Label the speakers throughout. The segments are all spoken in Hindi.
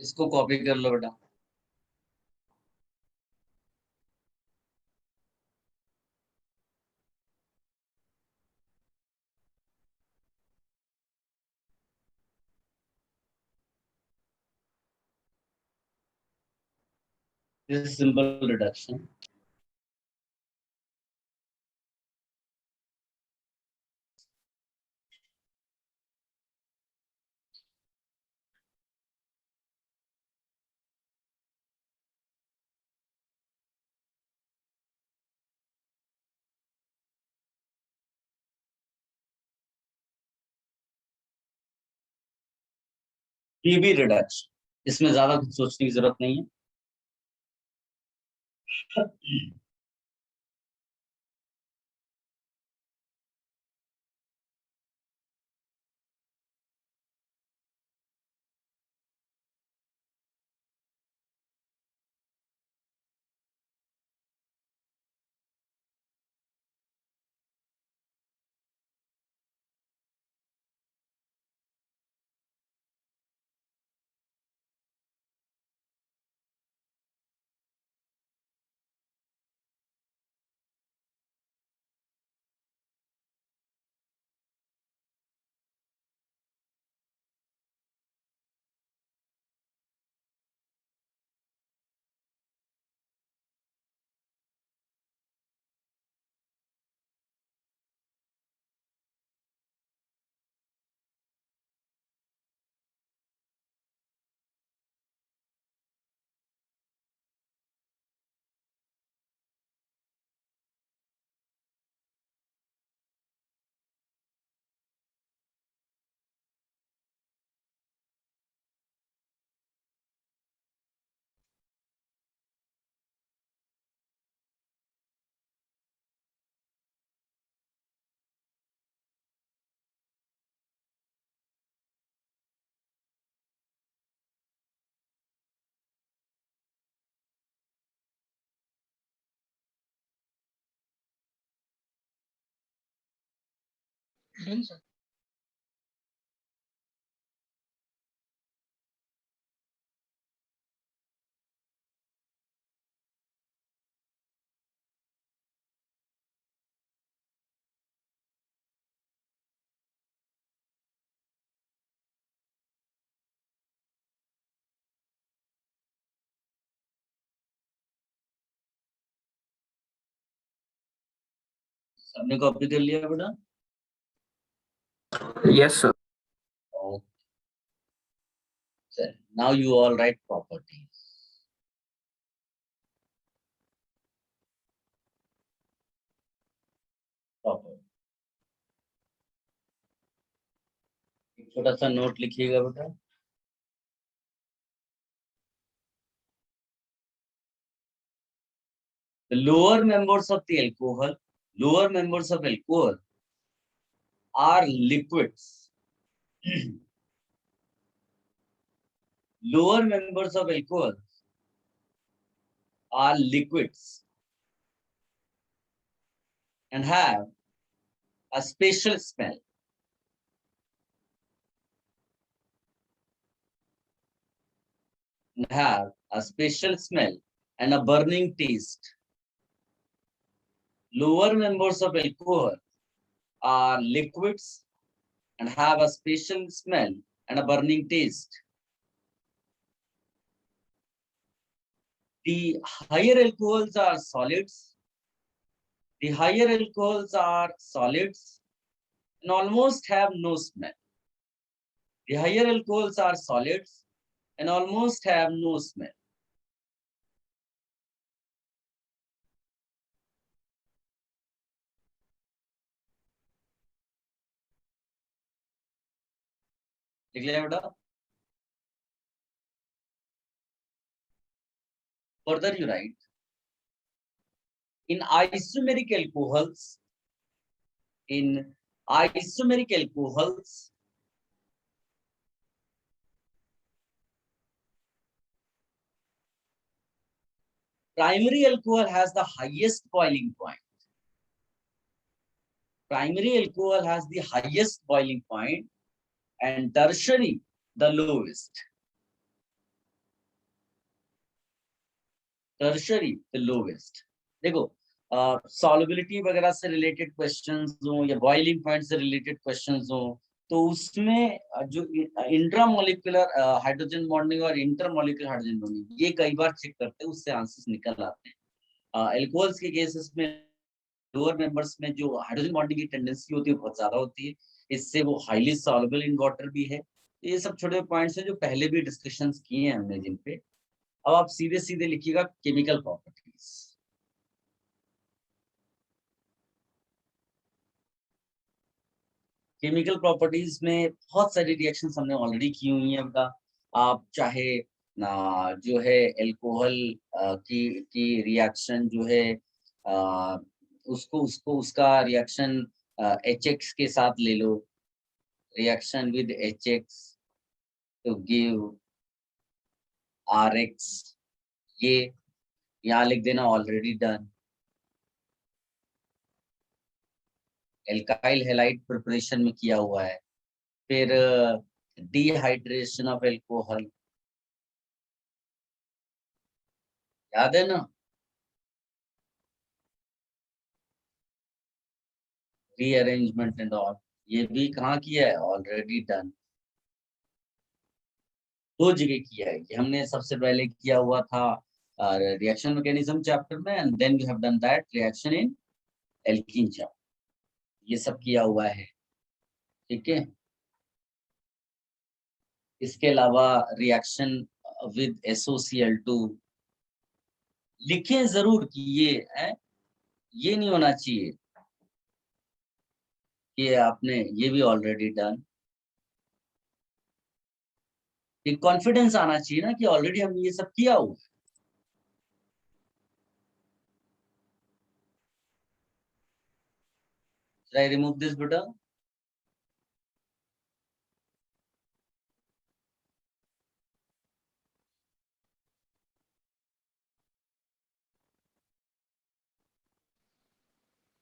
Speaker 1: इसको कॉपी कर लो बेटा। This is simple reduction. PV reduction, इसमें ज्यादा कुछ सोचने की जरूरत नहीं है।
Speaker 2: Done, sir.
Speaker 1: सबने कॉपी कर लिया बेटा?
Speaker 3: Yes, sir.
Speaker 1: Okay. Now you all write properties. Property. एक छोटा सा नोट लिखिएगा बेटा। The lower members of the alcohol are liquids. Lower members of alcohol are liquids and have a special smell. And a burning taste. Lower members of alcohol are liquids and have a special smell and a burning taste. The higher alcohols are solids. The higher alcohols are solids and almost have no smell. The higher alcohols are solids and almost have no smell. लिख लिया बेटा? Further you write, in isomeric alcohols, primary alcohol has the highest boiling point. Primary alcohol has the highest boiling point and tertiary the lowest. Tertiary the lowest. देखो, सॉल्युबिलिटी वगैरह से रिलेटेड क्वेश्चंस हो या बॉइलिंग पॉइंट से रिलेटेड क्वेश्चंस हो, तो उसमें जो इंट्रामोलिकुलर हाइड्रोजन बॉन्डिंग और इंटरमोलिकुलर हाइड्रोजन बॉन्डिंग, ये कई बार चेक करते हैं, उससे आंसर्स निकल आते हैं। एल्कोहल्स के केसेस में लोअर मेंबर्स में जो हाइड्रोजन बॉन्डिंग की टेंडेंसी होती है बहुत ज्यादा होती है, इससे वो हाईली सॉल्युबल इन वाटर भी है। ये सब छोटे पॉइंट्स हैं जो पहले भी डिस्कशंस किए हैं हमने जिन पे। अब आप सीधे सीधे लिखिएगा केमिकल प्रॉपर्टीज। केमिकल प्रॉपर्टीज में बहुत सारी रिएक्शंस हमने ऑलरेडी की हुई हैं बेटा। आप चाहे जो है एल्कोहल की रिएक्शन जो है, आ, उसको उसको उसका रिएक्शन HX के साथ ले लो, reaction with HX to give RX, ये यहाँ लिख देना already done. Alkyl halide preparation में किया हुआ है। फिर डिहाइड्रेशन ऑफ एल्कोहल, याद है ना, रीअरेंजमेंट एंड ऑल, ये भी कहाँ किया है, ऑलरेडी डन। दो जगह किया है, ये हमने सबसे पहले किया हुआ था रिएक्शन मैकेनिज्म चैप्टर में, and then we have done that reaction in alkene chapter, ये सब किया हुआ है। ठीक है, इसके अलावा रिएक्शन विद SOCl2 लिखें जरूर कि ये है, ये नहीं होना चाहिए कि आपने ये भी ऑलरेडी डन। एक कॉन्फिडेंस आना चाहिए ना कि ऑलरेडी हमने ये सब किया हुआ है। Should I remove this बेटा?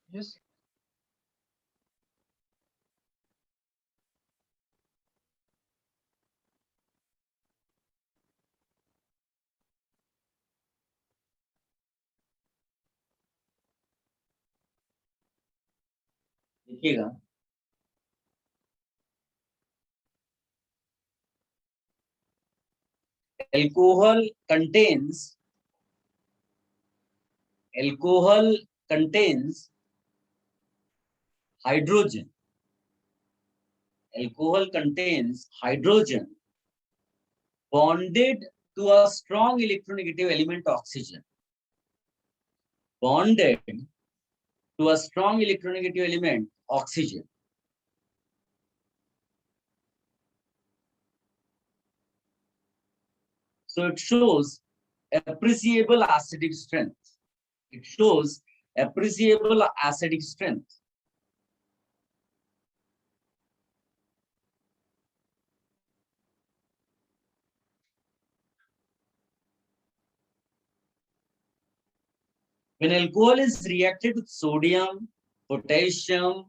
Speaker 2: Yes.
Speaker 1: देखिएगा, alcohol contains alcohol contains hydrogen. Alcohol contains hydrogen bonded to a strong electronegative element oxygen. Bonded to a strong electronegative element oxygen. So it shows appreciable acidic strength. It shows appreciable acidic strength. When alcohol is reacted with sodium, potassium,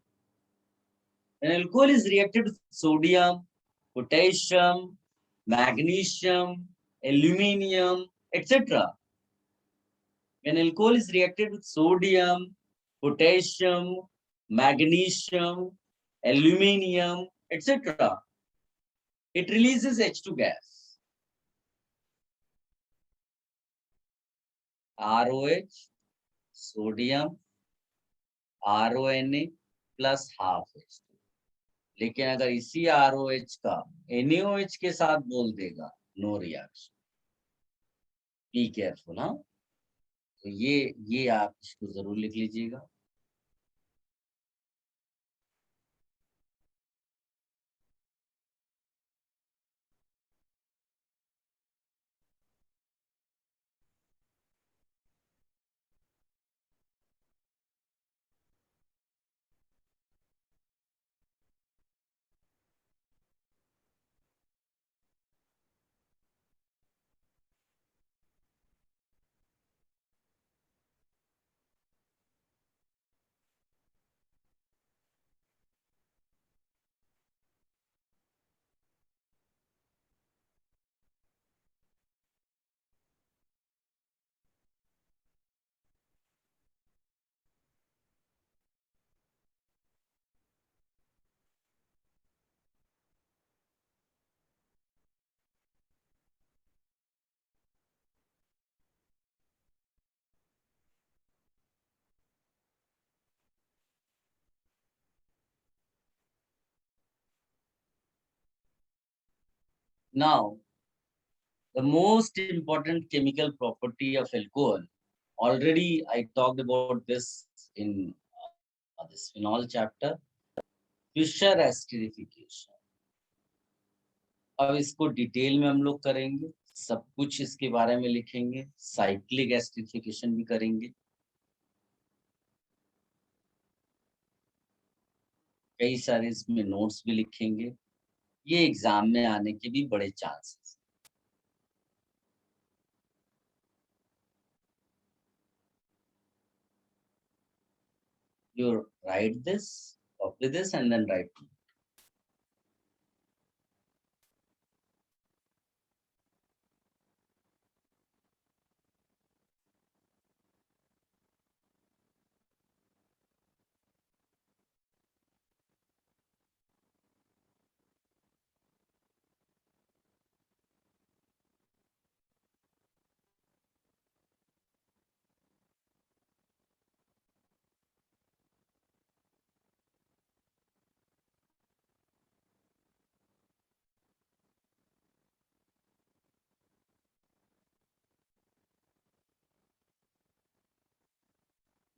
Speaker 1: when alcohol is reacted with sodium, potassium, magnesium, aluminium, etc. When alcohol is reacted with sodium, potassium, magnesium, aluminium, etc., it releases H2 gas. ROH, sodium, RONA plus half H2। लेकिन अगर इसी ROH का NaOH के साथ बोल देगा, नो रिएक्शन। बी केयरफुल, हाँ। तो ये आप इसको जरूर लिख लीजिएगा। Now, the most important chemical property of alcohol, already I talked about this in this phenol chapter, Fischer esterification. अब इसको डिटेल में हम लोग करेंगे, सब कुछ इसके बारे में लिखेंगे, साइक्लिक एस्टरिफिकेशन भी करेंगे, कई सारे इसमें नोट्स भी लिखेंगे. ये एग्जाम में आने के भी बड़े chances. You write this, copy this, and then write.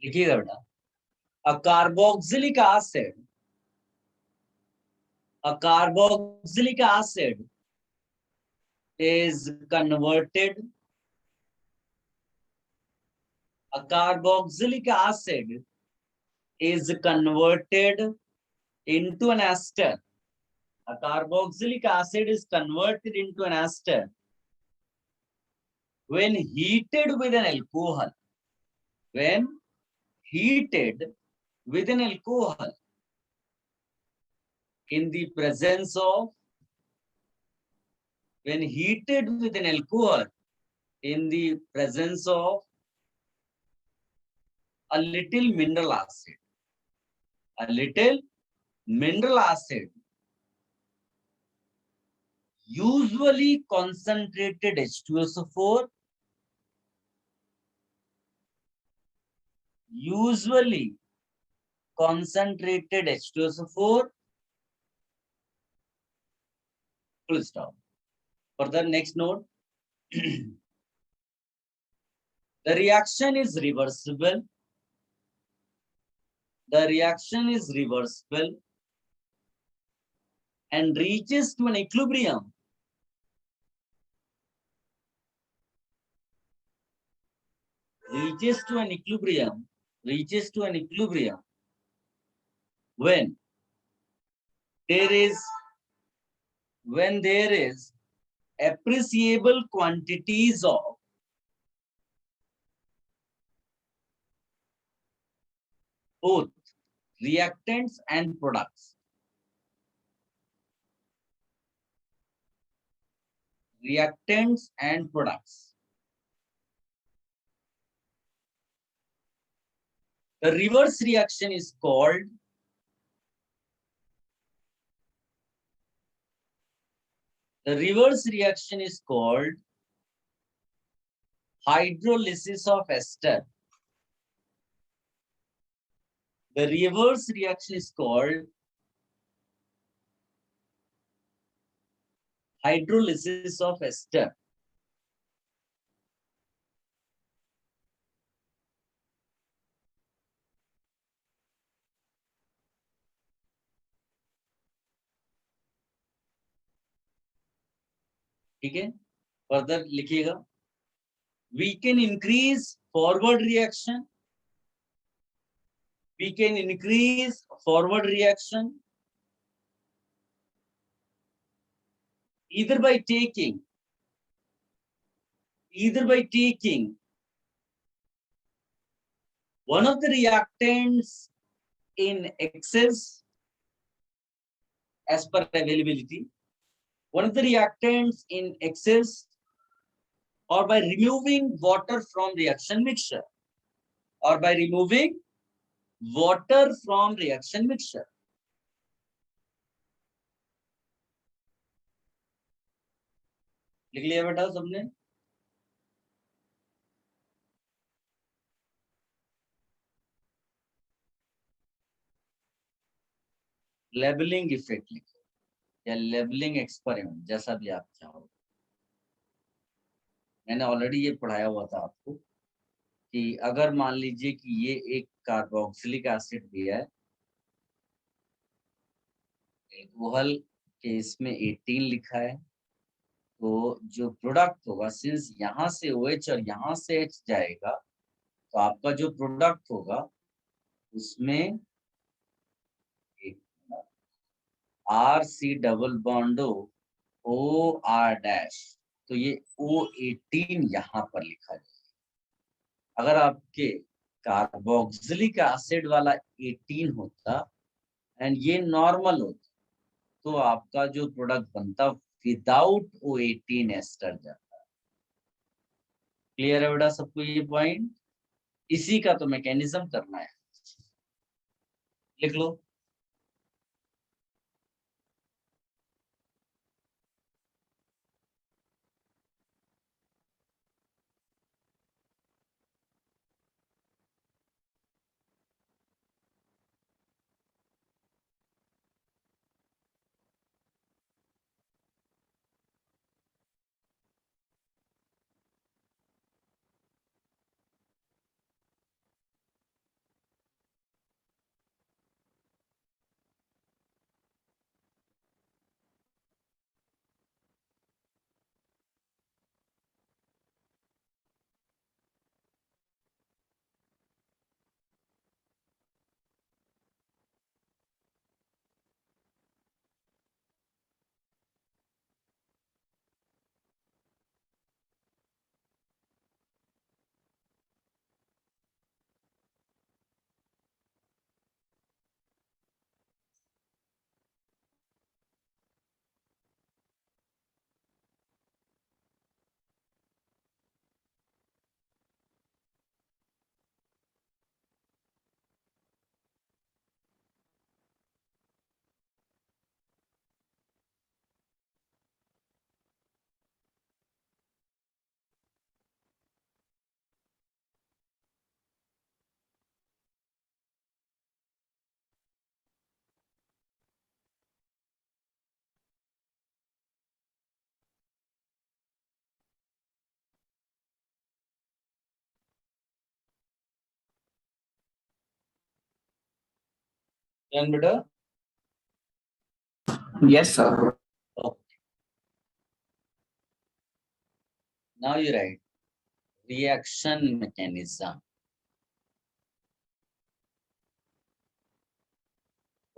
Speaker 1: लिखिएगा बेटा. A carboxylic acid, a carboxylic acid is converted. A carboxylic acid is converted into an ester. A carboxylic acid is converted into an ester when heated with an alcohol. When heated with an alcohol in the presence of, when heated with an alcohol in the presence of a little mineral acid. A little mineral acid, usually concentrated H2SO4, usually concentrated H2SO4, full stop. Further, next note. The reaction is reversible. The reaction is reversible and reaches to an equilibrium. Reaches to an equilibrium. Reaches to an equilibrium when there is appreciable quantities of both reactants and products. Reactants and products. The reverse reaction is called hydrolysis of ester. The reverse reaction is called hydrolysis of ester. ठीक है, फर्दर लिखिएगा. We can increase forward reaction. We can increase forward reaction either by taking one of the reactants in excess as per availability, one of the reactants in excess, or by removing water from reaction mixture, or by removing water from reaction mixture. लिख लिया बेटा सबने? लेबलिंग इफेक्ट लिखो, या लेबलिंग एक्सपेरिमेंट, जैसा भी आप चाहो। मैंने ऑलरेडी ये पढ़ाया हुआ था आपको कि अगर मान लीजिए कि ये एक कार्बोक्सिलिक एसिड दिया है, एल्कोहल के इसमें 18 लिखा है, तो जो प्रोडक्ट होगा, सिंस यहाँ से OH और यहाँ से H जाएगा, तो आपका जो प्रोडक्ट होगा उसमें एक RC डबल बॉन्ड OR-, तो ये O18 यहाँ पर लिखा जाए। अगर आपके कार्बोक्सिलिक एसिड वाला 18 होता एंड ये नॉर्मल होता, तो आपका जो प्रोडक्ट बनता विदाउट O18 एस्टर जाता। क्लियर है बेटा सबको ये पॉइंट? इसी का तो मैकेनिज्म करना है, लिख लो। Done, बेटा?
Speaker 2: Yes, sir.
Speaker 1: Okay. Now you write reaction mechanism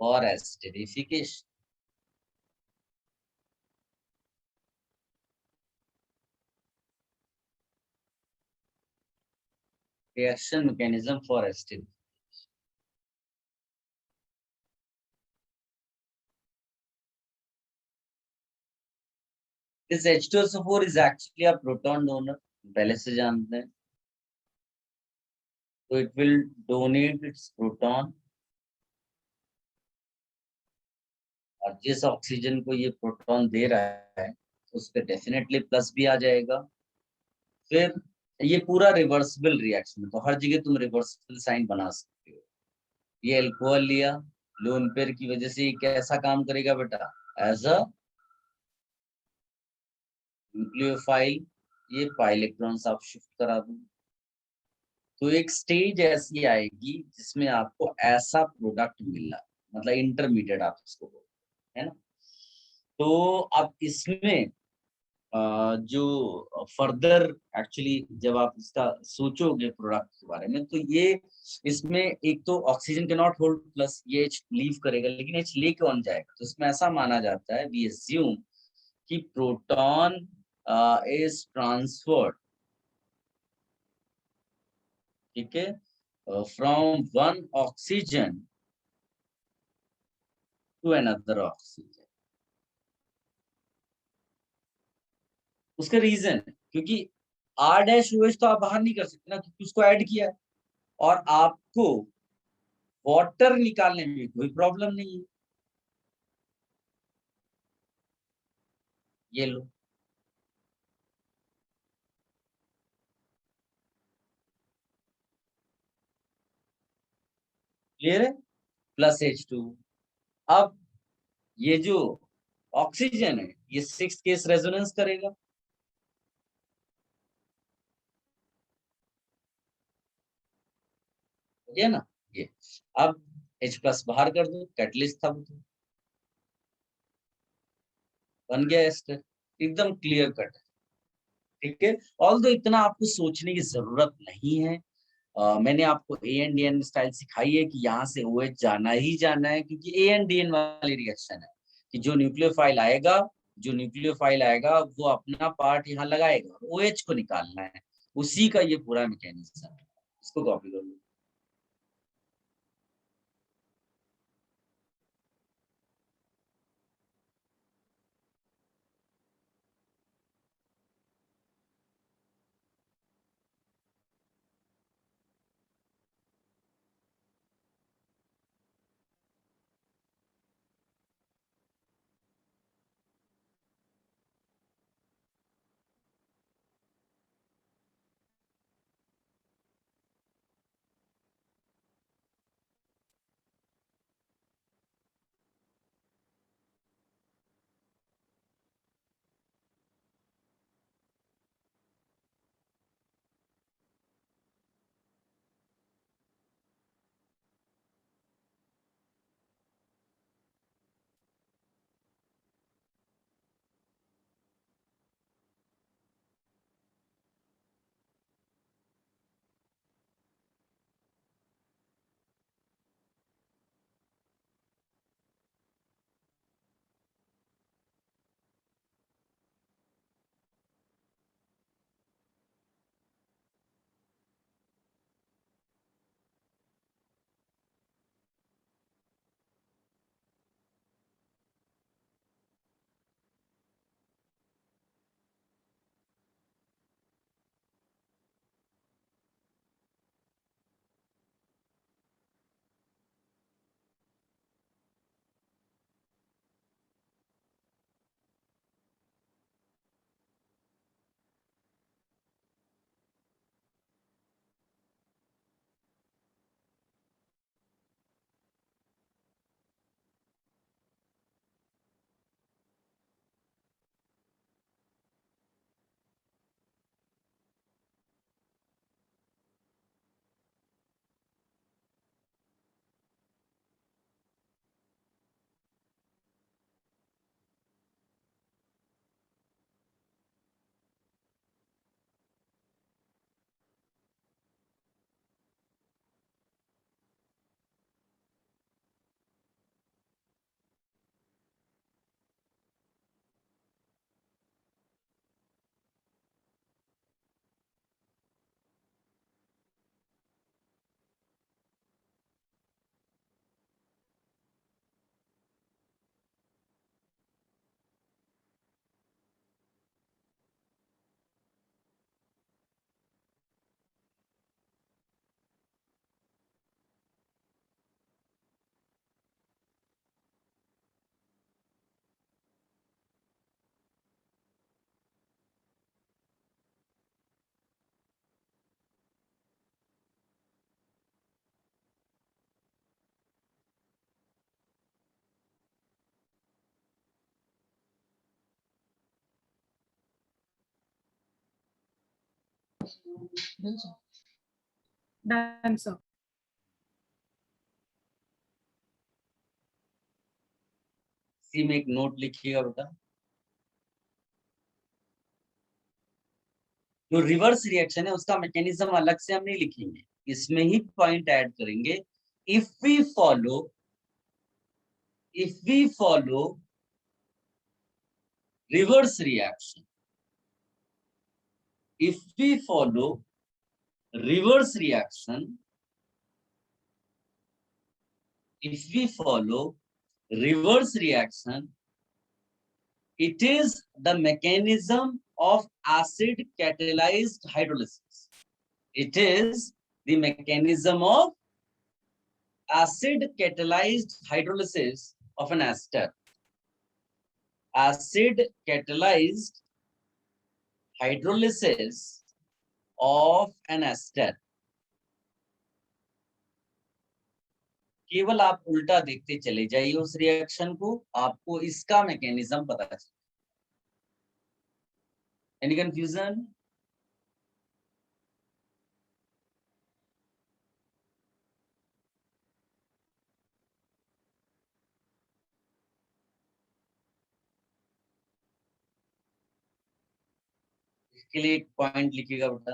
Speaker 1: for acidification. Reaction mechanism for acidification. This H2SO4 is actually a proton donor, पहले से जानते हैं। So it will donate its proton, और जिस ऑक्सीजन को ये प्रोटॉन दे रहा है उस पर डेफिनेटली प्लस भी आ जाएगा। फिर ये पूरा रिवर्सिबल रिएक्शन है, तो हर जगह तुम रिवर्सिबल साइन बना सकते हो। ये अल्कोहल लिया, लोन पेयर की वजह से ये कैसा काम करेगा बेटा? As a nucleophile. ये पाई इलेक्ट्रॉन्स आप शिफ्ट करा दो, तो एक स्टेज ऐसी आएगी जिसमें आपको ऐसा प्रोडक्ट मिलना, मतलब इंटरमीडिएट आप इसको बोलते हैं, है ना? तो अब इसमें जो फर्दर एक्चुअली जब आप इसका सोचोगे प्रोडक्ट के बारे में, तो ये इसमें एक तो ऑक्सीजन के नॉट होल्ड प्लस, ये H लीव करेगा, लेकिन H ले कौन जाएगा? तो इसमें ऐसा माना जाता है, वी अस्यूम कि प्रोटॉन इज ट्रांसफर्ड, ठीक है, from one oxygen to another oxygen. उसका रीजन क्योंकि R-OH तो आप बाहर नहीं कर सकते ना, क्योंकि उसको ऐड किया है, और आपको वाटर निकालने में कोई प्रॉब्लम नहीं है। ये लो, क्लियर है? Plus H2। अब ये जो ऑक्सीजन है, ये 6th केस रेजोनेंस करेगा। हो गया ना ये। अब H+ बाहर कर दो, कैटलिस्ट था वो तो, बन गया एस्टर, एकदम क्लियर कट है। ठीक है, ऑल्दो इतना आपको सोचने की जरूरत नहीं है। मैंने आपको ANDN स्टाइल सिखाई है कि यहाँ से OH जाना ही जाना है, क्योंकि ANDN वाली रिएक्शन है कि जो न्यूक्लियोफाइल आएगा, वो अपना पार्ट यहाँ लगाएगा, OH को निकालना है, उसी का ये पूरा मैकेनिज्म है। इसको कॉपी कर लो।
Speaker 2: Done, sir.
Speaker 1: इसी में एक नोट लिखिएगा बेटा, जो रिवर्स रिएक्शन है उसका मैकेनिज्म अलग से हम नहीं लिखेंगे, इसमें ही पॉइंट ऐड करेंगे। If we follow reverse reaction, if we follow reverse reaction, it is the mechanism of acid catalyzed hydrolysis. It is the mechanism of acid catalyzed hydrolysis of an ester. Acid catalyzed hydrolysis of an ester. केवल आप उल्टा देखते चले जाइए उस रिएक्शन को, आपको इसका मैकेनिज्म पता चले। Any confusion? इसके लिए एक पॉइंट लिखिएगा बेटा,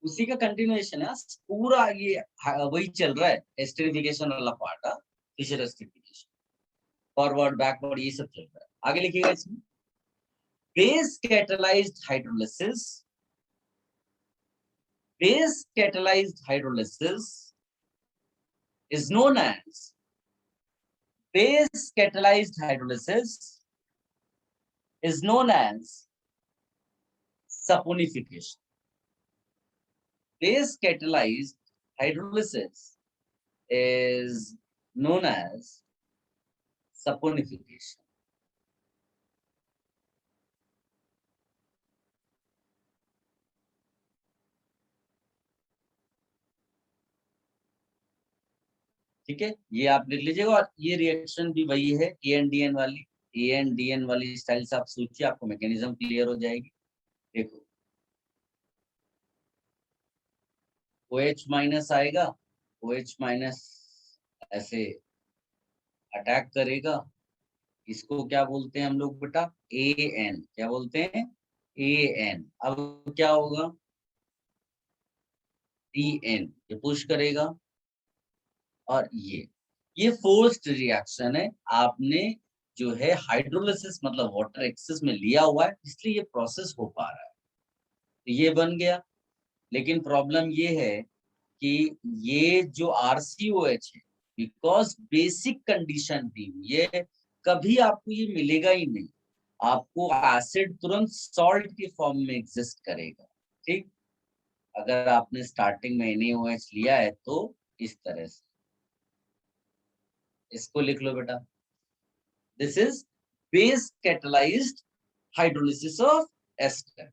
Speaker 1: उसी का कंटिन्यूएशन है, पूरा ये वही चल रहा है, एस्टरिफिकेशन वाला पार्ट है, फिशर एस्टरिफिकेशन, फॉरवर्ड बैकवर्ड ये सब चल रहा है। आगे लिखिएगा इसमें, base catalysed hydrolysis, base catalysed hydrolysis is known as base catalyzed hydrolysis is known as saponification. Base catalyzed hydrolysis is known as saponification. ठीक है, ये आप लिख लीजिएगा। और ये रिएक्शन भी वही है, ए एन डी एन वाली, ए एन डी एन वाली स्टाइल से आप सोचिए, आपको मैकेनिज्म क्लियर हो जाएगी। देखो OH माइनस आएगा, OH माइनस ऐसे अटैक करेगा, इसको क्या बोलते हैं हम लोग बेटा, AN, क्या बोलते हैं, AN। अब क्या होगा, DN, ये पुश करेगा, और ये फोर्स्ड रिएक्शन है, आपने जो है हाइड्रोलिसिस मतलब वाटर एक्सेस में लिया हुआ है, इसलिए ये प्रोसेस हो पा रहा है, तो ये बन गया। लेकिन प्रॉब्लम ये है कि ये जो RCOH है, बिकॉज बेसिक कंडीशन थी, ये कभी आपको ये मिलेगा ही नहीं, आपको एसिड तुरंत सॉल्ट के फॉर्म में एग्जिस्ट करेगा। ठीक, अगर आपने स्टार्टिंग में NaOH लिया है तो इस तरह से, इसको लिख लो बेटा, this is base catalysed hydrolysis of ester.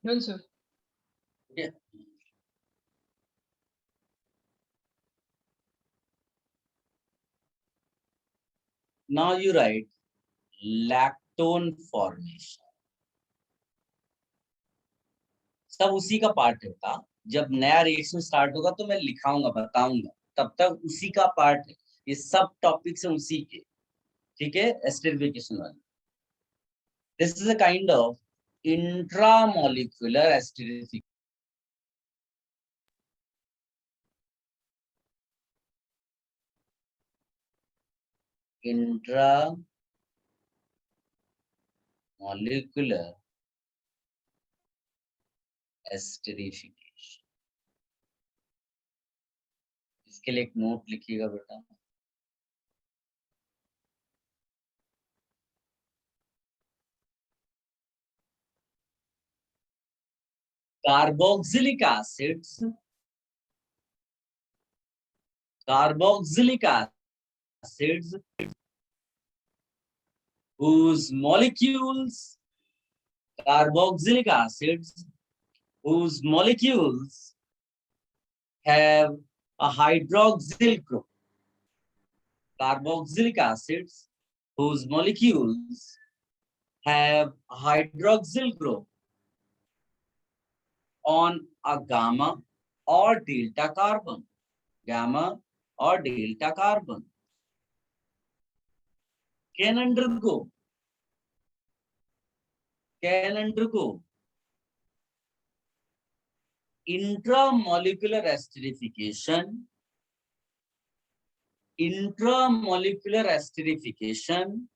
Speaker 2: Done, sir.
Speaker 1: Yeah. Now you write lactone formation, सब उसी का पार्ट होता। जब नया रिएक्शन स्टार्ट होगा तो मैं लिखाऊंगा, बताऊंगा, तब तक उसी का पार्ट है, ये सब टॉपिक्स हैं उसी के। ठीक है, एस्टरिफिकेशन वाली। This is a kind of intramolecular esterification. Intramolecular esterification. इसके लिए एक नोट लिखिएगा बेटा। Carboxylic acids, carboxylic acids whose molecules, carboxylic acids whose molecules have a hydroxyl group. Carboxylic acids whose molecules have a hydroxyl group on a gamma or delta carbon. Gamma or delta carbon can undergo intramolecular esterification, intramolecular esterification,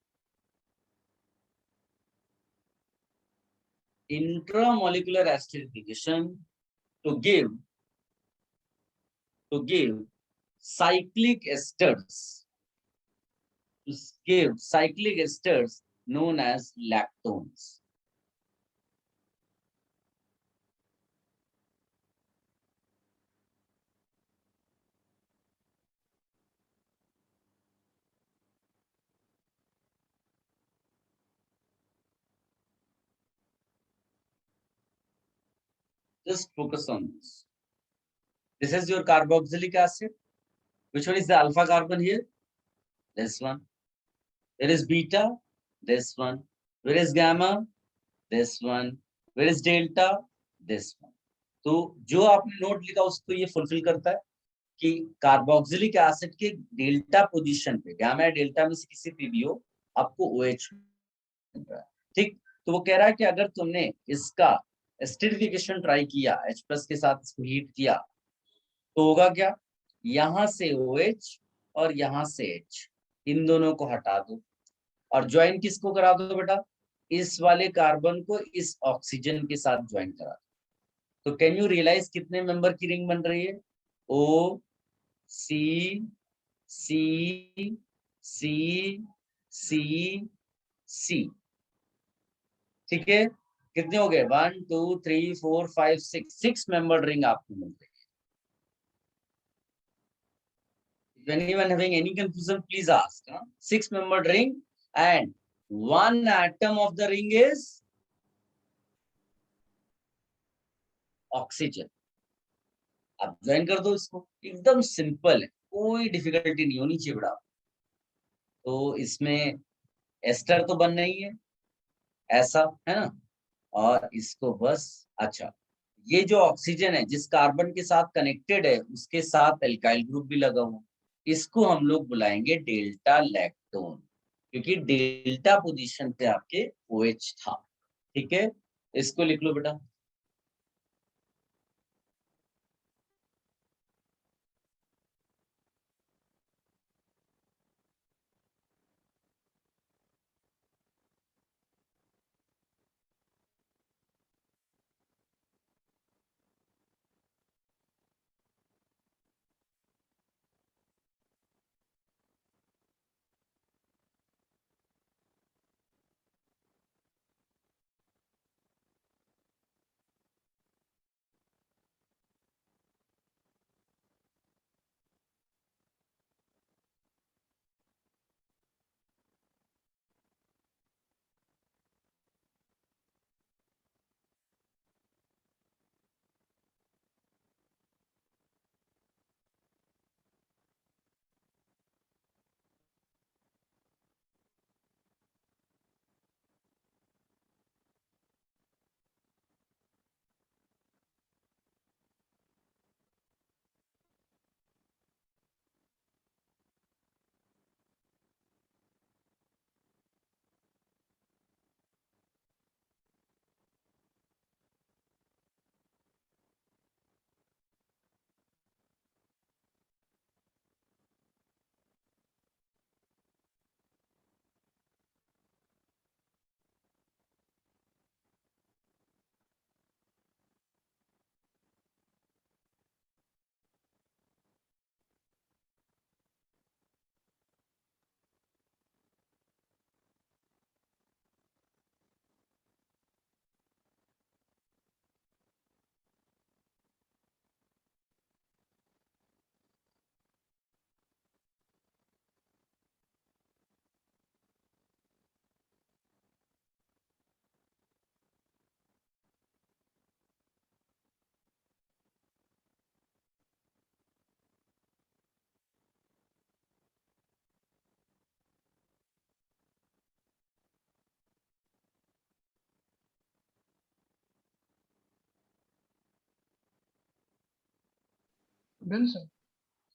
Speaker 1: intramolecular esterification to give cyclic esters, to give cyclic esters known as lactones. Just focus on this. This is your carboxylic acid. Which one is the alpha carbon here? This one. Where is beta? This one. Where is gamma? This one. Where is delta? This one. तो जो आपने नोट लिखा उसको ये फुलफिल करता है कि कार्बोक्सिलिक एसिड के डेल्टा पोजीशन पे, गामा या डेल्टा में से किसी पे भी हो, आपको OH मिल रहा है। ठीक, तो वो कह रहा है कि अगर तुमने इसका एस्टरिफिकेशन ट्राई किया, H+ के साथ इसको हीट किया, तो होगा क्या, यहां से OH और यहां से H, इन दोनों को हटा दो और ज्वाइन किसको करा दो बेटा, इस वाले कार्बन को इस ऑक्सीजन के साथ ज्वाइन करा दो। तो कैन यू रियलाइज कितने मेंबर की रिंग बन रही है? O C C C C C। ठीक है, कितने हो गए? 1 2 3 4 5 6 मेंबर रिंग आपको मिल रही है। If anyone having any confusion, please ask. 6-membered ring and one atom of the ring is oxygen. आप ज्वाइन कर दो इसको, एकदम सिंपल है, कोई डिफिकल्टी नहीं होनी चाहिए बड़ा। तो इसमें एस्टर तो बनना ही है, ऐसा है ना, और इसको बस, अच्छा, ये जो ऑक्सीजन है जिस कार्बन के साथ कनेक्टेड है उसके साथ एल्काइल ग्रुप भी लगा हुआ, इसको हम लोग बुलाएंगे डेल्टा लैक्टोन, क्योंकि डेल्टा पोजीशन पे आपके OH था। ठीक है, इसको लिख लो बेटा।
Speaker 2: Done, sir.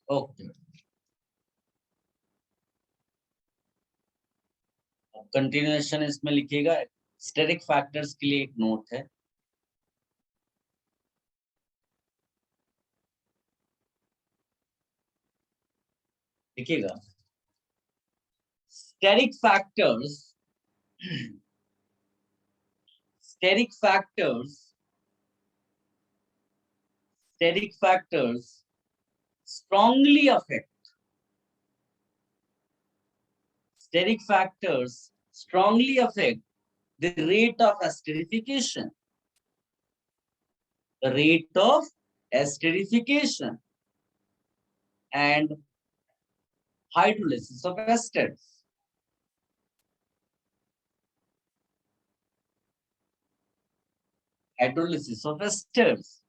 Speaker 1: ओके, कंटिन्यूएशन इसमें लिखिएगा। स्टेरिक फैक्टर्स के लिए एक नोट है, लिखिएगा। Steric factors, steric factors, steric factors strongly affect, steric factors strongly affect the rate of esterification, the rate of esterification and hydrolysis of esters. Hydrolysis of esters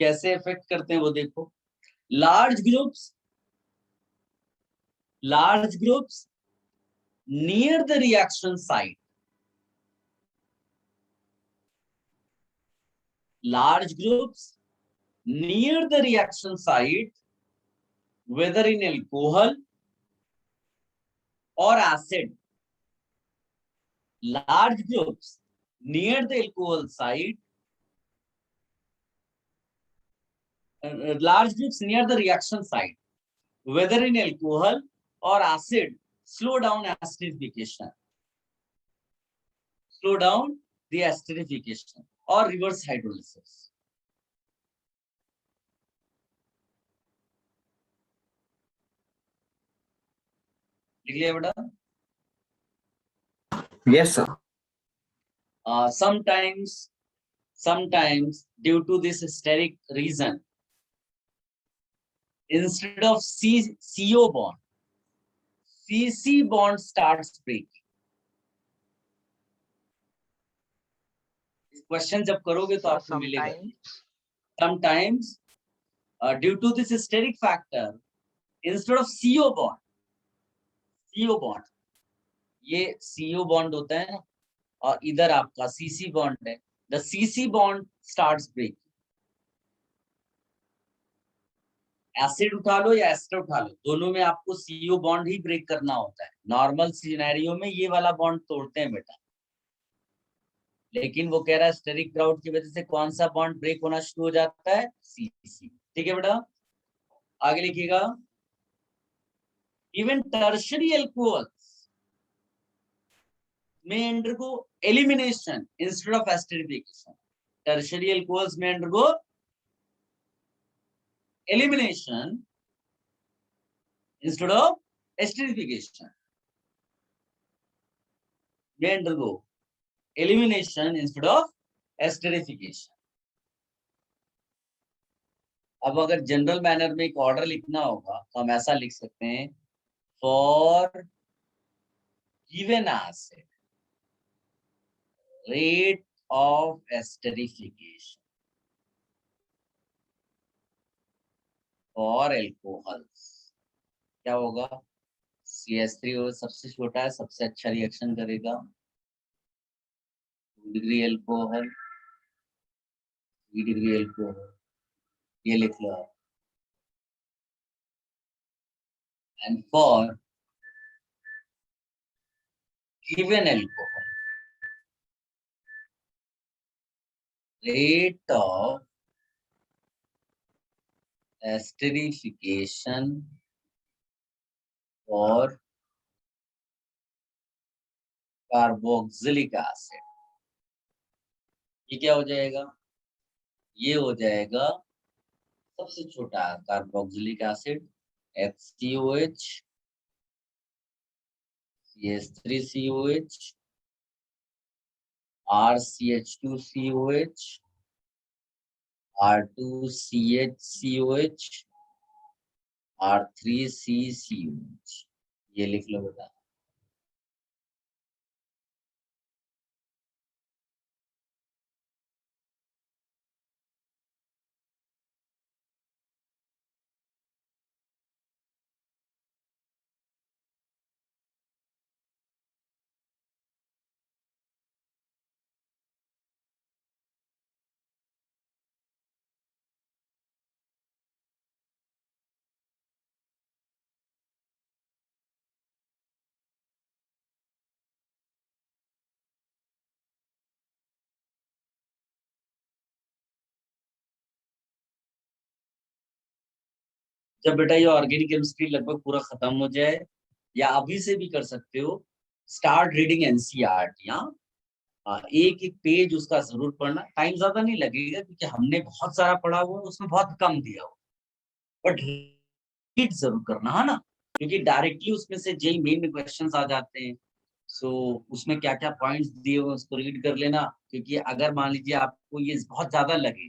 Speaker 1: कैसे इफेक्ट करते हैं वो देखो। large groups near the reaction site, large groups near the reaction site, whether in alcohol or acid, large groups near the alcohol site, large groups near the reaction site, whether in alcohol or acid, slow down esterification, slow down the esterification or reverse hydrolysis. लिख लिया बेटा?
Speaker 3: Yes, sir.
Speaker 1: Sometimes due to this steric reason, instead of CO bond, CC bond starts breaking. Question जब करोगे तो आपको मिलेगा। Sometimes due to this steric factor, instead of CO bond, ये CO bond होता है और इधर आपका CC bond है, the CC bond starts breaking. Acid उठा लो या एस्टर उठा लो, दोनों में आपको CO बॉन्ड ही ब्रेक करना होता है। नॉर्मल सिनेरियो में ये वाला बॉन्ड तोड़ते हैं बेटा, लेकिन वो कह रहा है स्टेरिक क्राउड की वजह से कौन सा बॉन्ड ब्रेक होना शुरू हो जाता है? CC। ठीक है बेटा, आगे लिखिएगा। Even tertiary alcohols may undergo elimination instead of esterification. Tertiary alcohols may undergo elimination instead of esterification. May undergo elimination instead of esterification. अब अगर जनरल मैनर में एक ऑर्डर लिखना होगा तो हम ऐसा लिख सकते हैं, for given acid rate of esterification for alcohols क्या होगा? CH3 सबसे छोटा है, सबसे अच्छा रिएक्शन करेगा। 2 डिग्री एल्कोहल, 3 डिग्री एल्कोहल, ये लिख लो आप। And for given alcohol rate of esterification for carboxylic acid, ये क्या हो जाएगा? ये हो जाएगा सबसे छोटा carboxylic acid HCOH, CH3COH, RCH2COH, R2CHCOH, R3CCOH, ये लिख लो बेटा। जब बेटा ये ऑर्गेनिक केमिस्ट्री लगभग पूरा खत्म हो जाए, या अभी से भी कर सकते हो, स्टार्ट रीडिंग एनसीईआरटी। एक एक पेज उसका जरूर पढ़ना, टाइम ज्यादा नहीं लगेगा क्योंकि हमने बहुत सारा पढ़ा हुआ है, उसमें बहुत कम दिया हुआ, बट रीड जरूर करना है ना, क्योंकि डायरेक्टली उसमें से जेई मेन में क्वेश्चंस आ जाते हैं। सो उसमें क्या क्या पॉइंट्स दिए हुए उसको रीड कर लेना, क्योंकि अगर मान लीजिए आपको ये बहुत ज्यादा लगे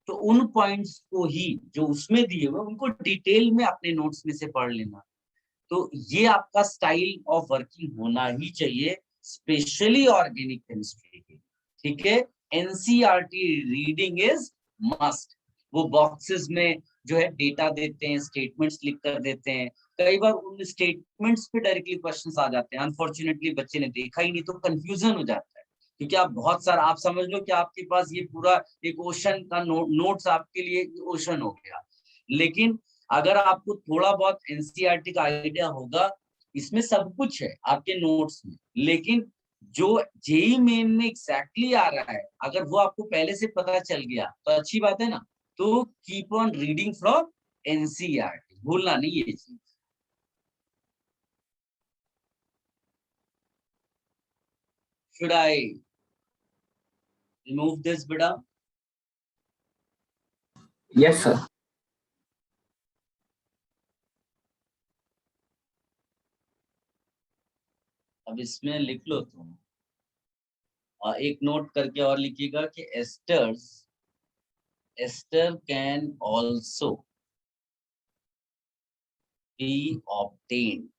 Speaker 1: तो उन पॉइंट्स को ही जो उसमें दिए हुए उनको डिटेल में अपने नोट्स में से पढ़ लेना। तो ये आपका स्टाइल ऑफ वर्किंग होना ही चाहिए, स्पेशली ऑर्गेनिक केमिस्ट्री की। ठीक है, एनसीईआरटी रीडिंग इज मस्ट। वो बॉक्सेस में जो है डेटा देते हैं, स्टेटमेंट्स लिख कर देते हैं, कई बार उन स्टेटमेंट्स पे डायरेक्टली क्वेश्चंस आ जाते हैं। अनफॉर्चुनेटली बच्चे ने देखा ही नहीं तो कंफ्यूजन हो जाता है, क्योंकि आप बहुत सारा, आप समझ लो कि आपके पास ये पूरा एक ओशन का नोट्स आपके लिए ओशन हो गया। लेकिन अगर आपको थोड़ा बहुत एनसीईआरटी का आइडिया होगा, इसमें सब कुछ है आपके नोट्स में, लेकिन जो जेई मेन में एग्जैक्टली आ रहा है अगर वो आपको पहले से पता चल गया तो अच्छी बात है ना। तो keep on reading from NCERT, भूलना नहीं ये चीज। शुड आई रिमूव दिस बेटा?
Speaker 3: Yes, sir.
Speaker 1: अब इसमें लिख लो तुम, और एक नोट करके और लिखिएगा कि ester can also be obtained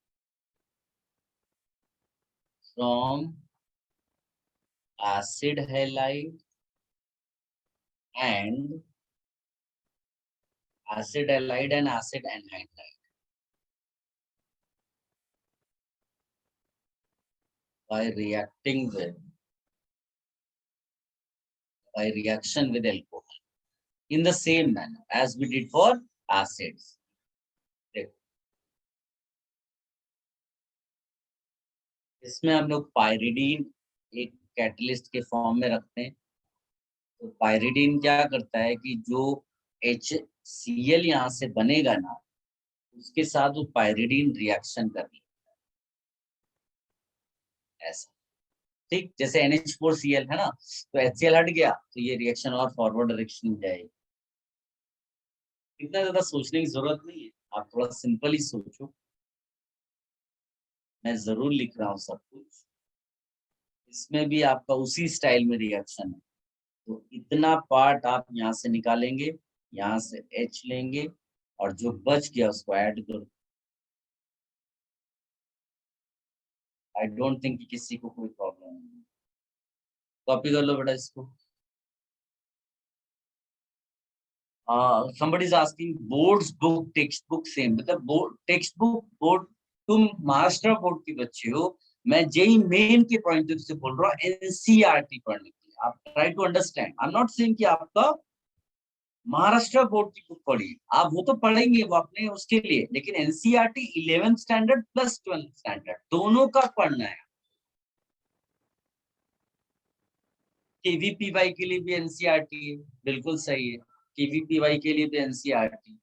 Speaker 1: from acid halide and acid anhydride by reaction with alcohol in the same manner as we did for acids. इसमें हम लोग पायरिडीन एक कैटलिस्ट के फॉर्म में रखते हैं। तो पायरिडीन क्या करता है कि जो HCl यहाँ से बनेगा ना, उसके साथ वो पायरिडीन रिएक्शन कर लेता है ऐसा। ठीक, जैसे NH4Cl है ना, तो HCl हट गया तो ये रिएक्शन और फॉरवर्ड डायरेक्शन में जाएगी। इतना ज्यादा सोचने की जरूरत नहीं है, आप थोड़ा सिंपल ही सोचो। मैं जरूर लिख रहा हूँ सब कुछ, इसमें भी आपका उसी स्टाइल में रिएक्शन है। तो इतना पार्ट आप यहाँ से निकालेंगे, यहाँ से H लेंगे और जो बच गया उसको ऐड करो। आई डोंट थिंक कि किसी को कोई प्रॉब्लम नहीं। कॉपी कर लो बेटा इसको। somebody is asking board's book text book same, मतलब बोर्ड टेक्स्ट बुक बोर्ड, तुम महाराष्ट्र बोर्ड के बच्चे हो, मैं जेई मेन के पॉइंट ऑफ व्यू से बोल रहा हूँ एनसीईआरटी पढ़ने के लिए। आप try to understand, I am not saying कि आपका महाराष्ट्र बोर्ड की बुक पढ़ी, आप वो तो पढ़ेंगे वो अपने उसके लिए, लेकिन NCERT 11th standard plus 12th standard दोनों का पढ़ना है। केवीपीवाई के लिए भी एनसीईआरटी है, बिल्कुल सही है, केवीपीवाई के लिए भी एनसीईआरटी।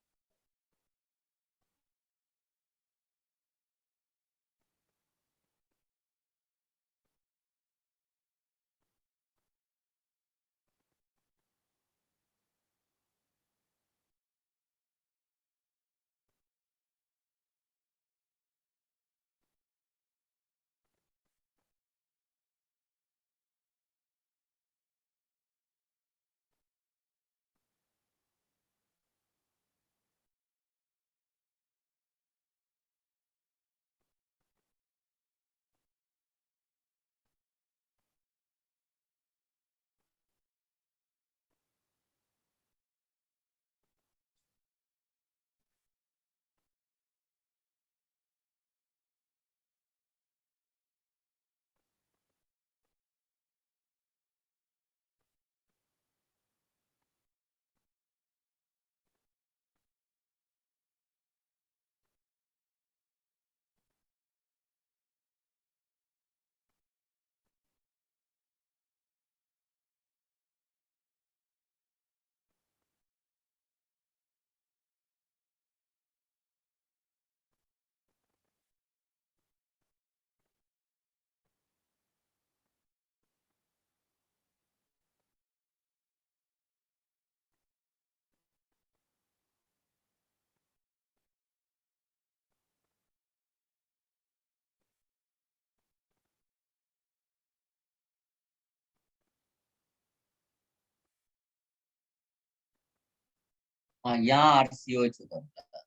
Speaker 1: हाँ, यहाँ RCOH होता है।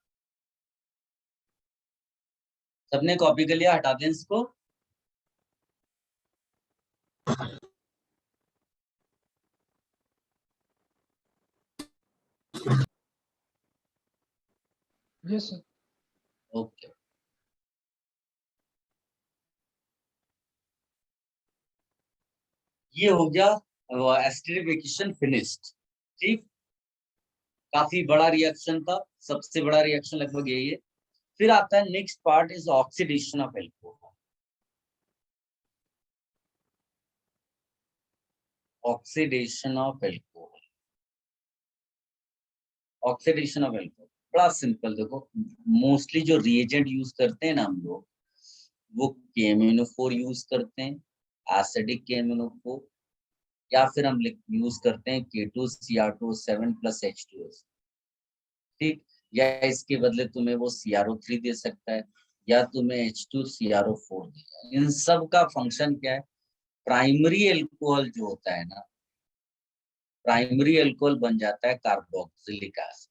Speaker 1: सबने कॉपी कर लिया, हटा दें इसको।
Speaker 2: Yes, sir.
Speaker 1: ओके, ये हो गया एस्टरिफिकेशन फिनिश्ड। ठीक, काफी बड़ा रिएक्शन था, सबसे बड़ा रिएक्शन लगभग यही है। फिर आता है next part is oxidation of alcohol. Oxidation of alcohol, oxidation of alcohol बड़ा सिंपल। देखो, मोस्टली जो रिएजेंट यूज करते हैं ना हम लोग, वो KMnO4 यूज करते हैं, एसिडिक KMnO4, या फिर हम यूज करते हैं K2Cr2 7 + H2S। ठीक, या इसके बदले तुम्हें वो CrO3 दे सकता है, या तुम्हें H2CrO4 देगा। इन सब का फंक्शन क्या है? प्राइमरी एल्कोहल जो होता है ना, प्राइमरी अल्कोहल बन जाता है कार्बोक्सिलिक एसिड,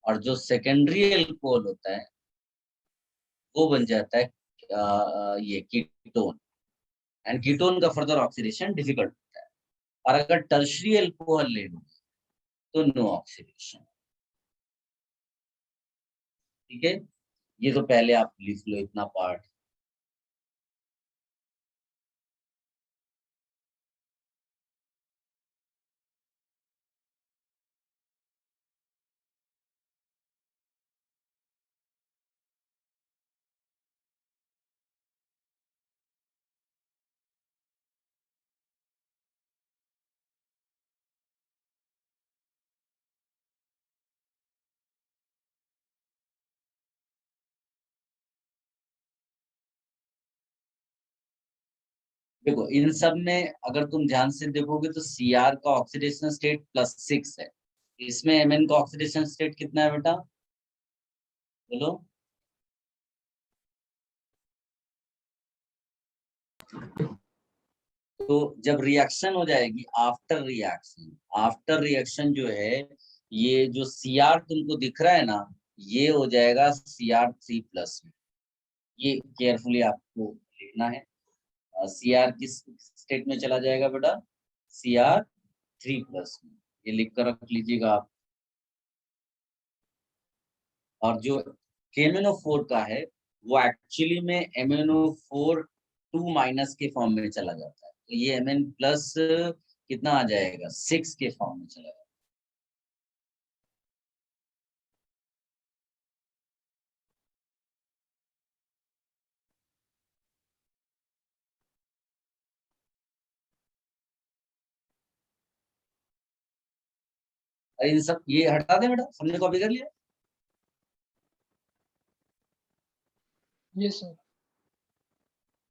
Speaker 1: और जो सेकेंडरी अल्कोहल होता है वो बन जाता है ये कीटोन। एंड कीटोन का फर्दर ऑक्सीडेशन डिफिकल्ट होता है। और अगर टर्शरी अल्कोहल ले लो तो नो ऑक्सीडेशन। ठीक है, ये तो पहले आप लिख लो इतना पार्ट। देखो, इन सब में अगर तुम ध्यान से देखोगे तो Cr का ऑक्सीडेशन स्टेट +6 है। इसमें Mn का ऑक्सीडेशन स्टेट कितना है बेटा, बोलो। तो जब रिएक्शन हो जाएगी, आफ्टर रिएक्शन जो है, ये जो Cr तुमको दिख रहा है ना, ये हो जाएगा Cr3+। ये केयरफुली आपको लिखना है। Cr किस स्टेट में चला जाएगा बेटा? Cr3+ में। ये लिख कर रख लीजिएगा आप। और जो KMnO4 का है, वो एक्चुअली में MnO4 2- के फॉर्म में चला जाता है। तो ये Mn+ कितना आ जाएगा? 6 के फॉर्म में चला जाएगा। अरे इन सब ये हटा दे बेटा, सबने कॉपी कर लिया।
Speaker 2: Yes, sir.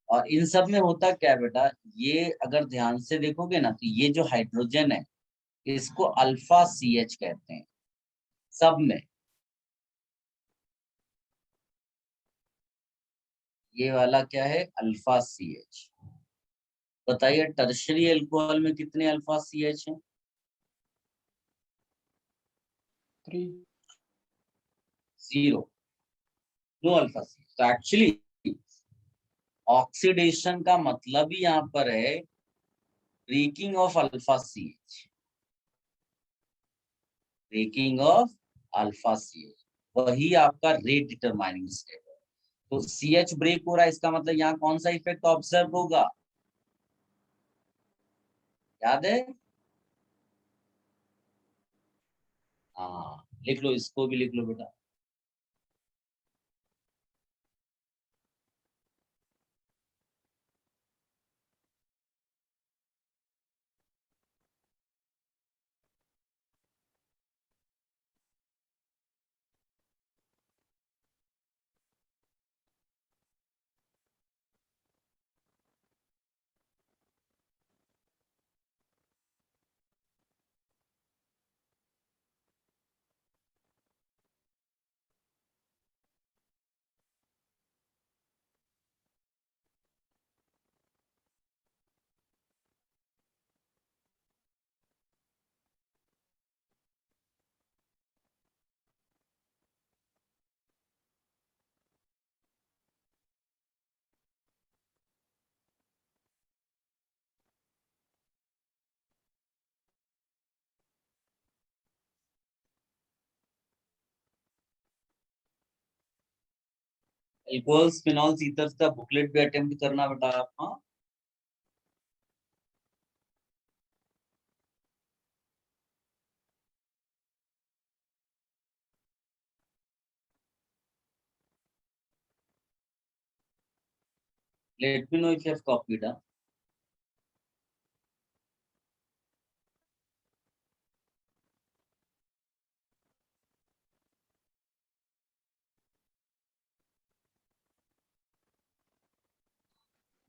Speaker 1: और इन सब में होता क्या है बेटा, ये अगर ध्यान से देखोगे ना, तो ये जो हाइड्रोजन है इसको अल्फा CH कहते हैं सब में। ये वाला क्या है? Alpha CH। बताइए, टर्शरी अल्कोहल में कितने अल्फा CH हैं?
Speaker 2: 3.
Speaker 1: 0, नो अल्फा CH। तो एक्चुअली ऑक्सीडेशन का मतलब ही यहाँ पर है breaking of alpha CH, breaking of alpha CH, वही आपका रेट डिटरमाइनिंग स्टेप है। तो CH ब्रेक हो रहा है, इसका मतलब यहाँ कौन सा इफेक्ट ऑब्जर्व होगा? याद है? हाँ, लिख लो, इसको भी लिख लो बेटा। एल्कोहल्स, फिनॉल्स, ईथर्स का बुकलेट भी अटेम्प्ट करना बेटा आप। हाँ, let me know if you have copied. Huh?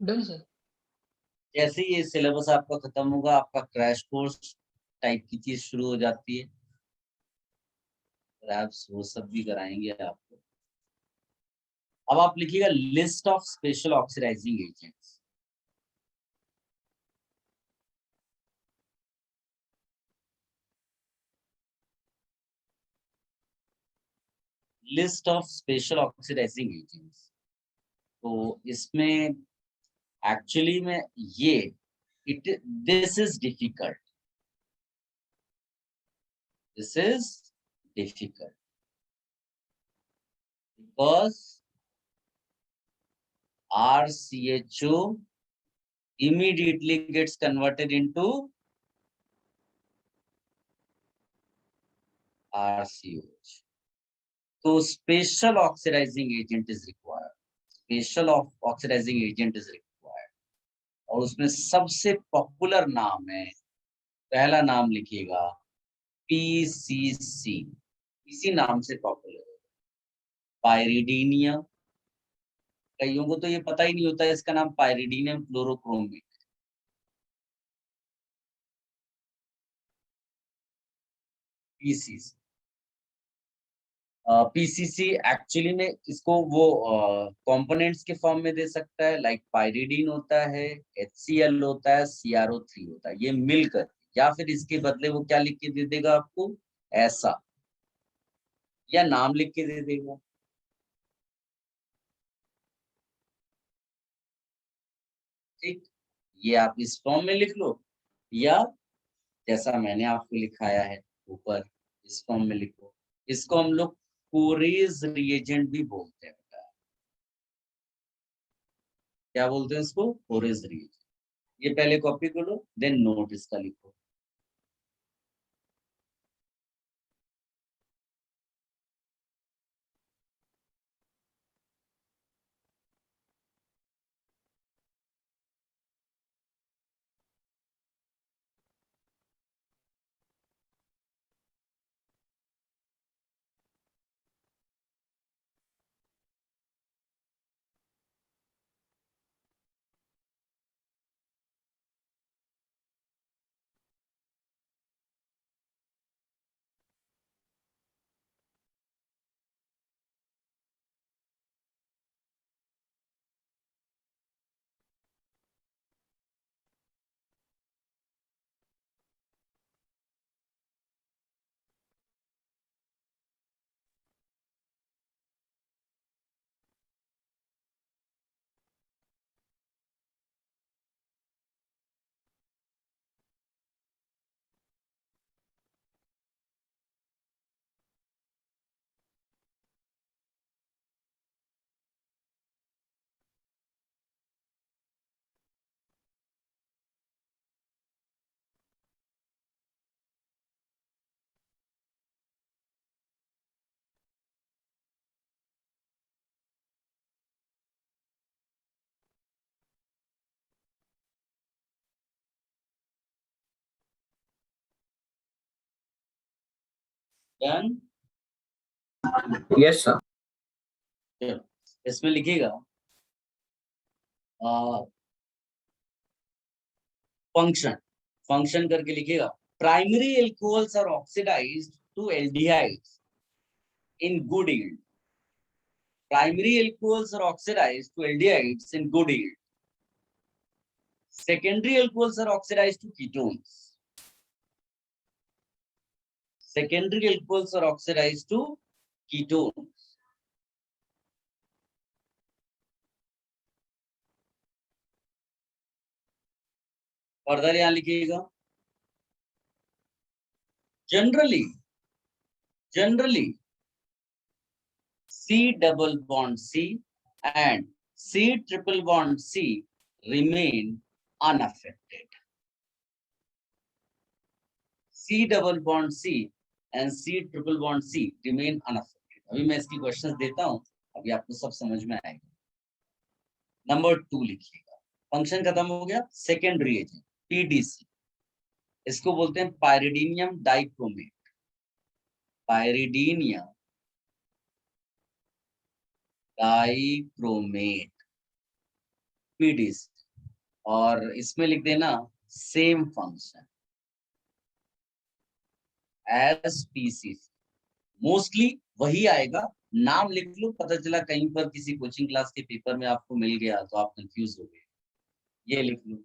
Speaker 2: Done sir.
Speaker 1: जैसे ही ये सिलेबस आपका खत्म होगा, आपका क्रैश कोर्स टाइप की चीज शुरू हो जाती है। रैप्स वो सब भी कराएंगे आपको। अब आप लिखिएगा list of special oxidising agents. List of special oxidising agents. तो इसमें एक्चुअली में ये it this is difficult, this is difficult because RCHO immediately gets converted into RCOH. So special oxidizing agent is required. Special oxidizing agent is required. और उसमें सबसे पॉपुलर नाम है, पहला नाम लिखिएगा PCC, इसी नाम से पॉपुलर है, पायरिडीनियम। कईयों को तो ये पता ही नहीं होता है, इसका नाम पायरिडीनियम क्लोरोक्रोमेट। PCC पीसीसी एक्चुअली में इसको वो कंपोनेंट्स के फॉर्म में दे सकता है, लाइक पायरिडीन होता है, HCl होता है, CrO3 होता है, ये मिलकर, या फिर इसके बदले वो क्या लिख के दे देगा आपको, ऐसा, या नाम लिख के दे देगा। ठीक, ये आप इस फॉर्म में लिख लो, या जैसा मैंने आपको लिखाया है ऊपर इस फॉर्म में लिखो। इसको हम लोग कोरेज रिएजेंट भी बोलते हैं बेटा। क्या बोलते हैं इसको? Corey's reagent. ये पहले कॉपी करो, देन नोट इसका लिखो। डन।
Speaker 3: Yes sir.
Speaker 1: इसमें लिखिएगा फंक्शन, फंक्शन करके लिखिएगा, primary alcohols are oxidised to aldehydes in good yield. Primary alcohols are oxidized to aldehydes in good yield. Secondary alcohols are oxidized to ketones. Secondary alcohols are oxidized to ketones. Further यहां लिखिएगा, generally C double bond C and C triple bond C remain unaffected. C double bond C and C triple bond C remain unaffected. अभी मैं इसकी क्वेश्चंस देता हूं, अभी आपको सब समझ में आएगा. नंबर 2 लिखिएगा. फंक्शन खत्म हो गया. सेकेंड रिएजेंट पीडीसी, इसको बोलते हैं पायरिडीनियम डाइक्रोमेट. पायरिडीनियम डाइक्रोमेट पीडीसी, और इसमें लिख देना same function S PCC. Mostly वही आएगा. नाम लिख लो, पता चला कहीं पर किसी कोचिंग क्लास के पेपर में आपको मिल गया तो आप कंफ्यूज हो गए. ये लिख लो.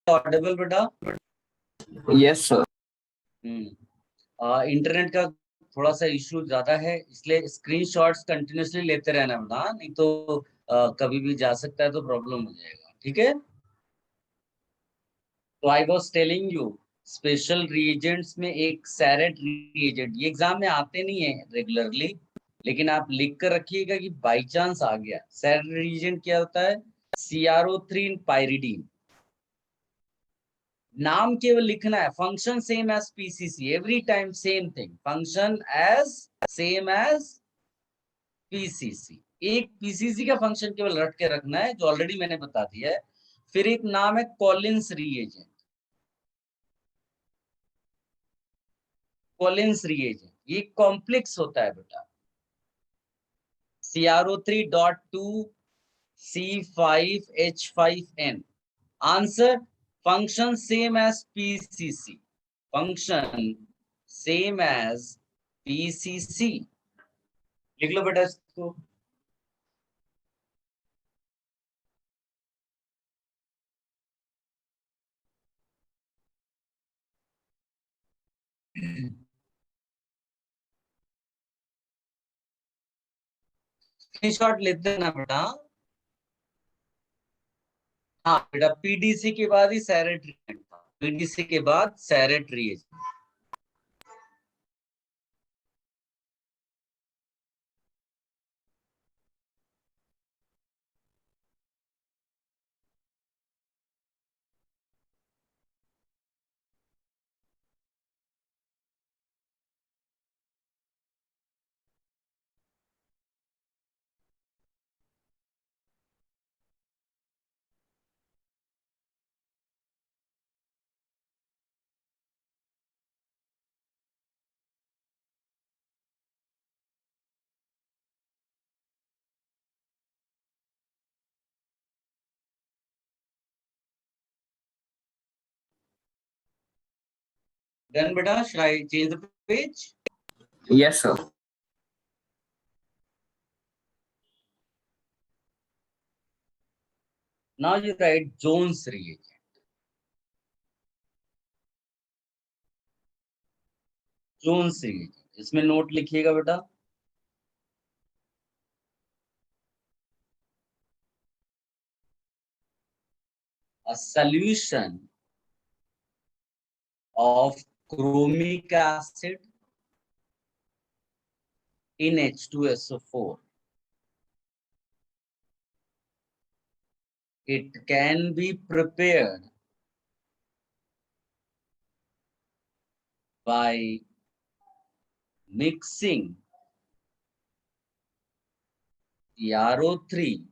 Speaker 1: ऑडिबल बेटा?
Speaker 3: Yes sir.
Speaker 1: इंटरनेट का थोड़ा सा इश्यू ज्यादा है, इसलिए स्क्रीनशॉट्स कंटिन्यूअसली लेते रहना बेटा, नहीं तो कभी भी जा सकता है तो प्रॉब्लम हो जाएगा, ठीक है? तो I was telling you, special reagents में एक सैरेट रिएजेंट, ये एग्जाम में आते नहीं है रेगुलरली, लेकिन आप लिख कर रखिएगा कि बाई चांस आ गया। सैरेट रिएजेंट क्या होता है? CrO3 pyridine. नाम केवल लिखना है, function same as PCC, every time same thing, function as same as PCC. एक पीसीसी का फंक्शन केवल रट के रखना है, जो ऑलरेडी मैंने बता दिया है। फिर एक नाम है कॉलिंस रिएजेंट। कॉलिंस रिएजेंट ये कॉम्प्लेक्स होता है बेटा, CrO3.2 C5H5N। Answer, function same as PCC, function same as PCC. लिख लो बेटा इसको। स्क्रीनशॉट लेते ना बेटा। हाँ बेटा, पीडीसी के बाद ही सैरेट रिएजेंट था, पीडीसी के बाद Surratt reagent. Then beta, should I change the page?
Speaker 3: Yes, sir.
Speaker 1: Now you write Jones reagent. Jones reagent. इसमें नोट लिखिएगा बेटा। a solution of chromic acid in H2SO4. It can be prepared by mixing CrO3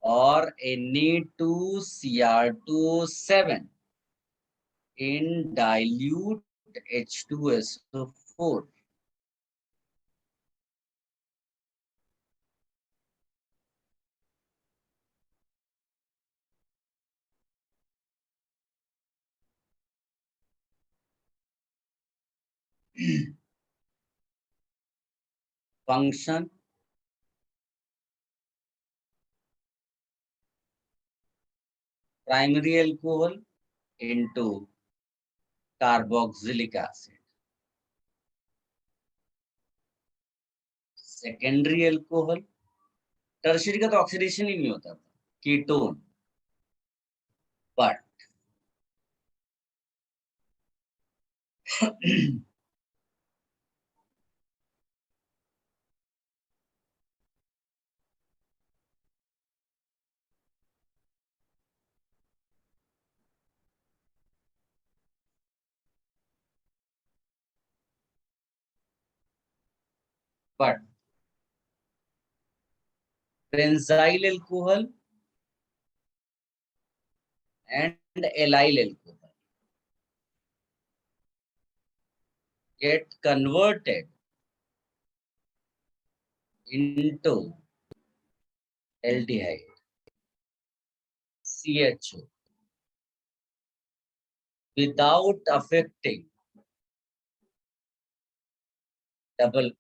Speaker 1: or Na2Cr2O7 in dilute H2SO4. Function: primary alcohol into carboxylic acid. Secondary alcohol, tertiary का तो ऑक्सीडेशन ही नहीं होता था, ketone. But but benzyl alcohol and allyl alcohol get converted into aldehyde, CHO, without affecting double bond.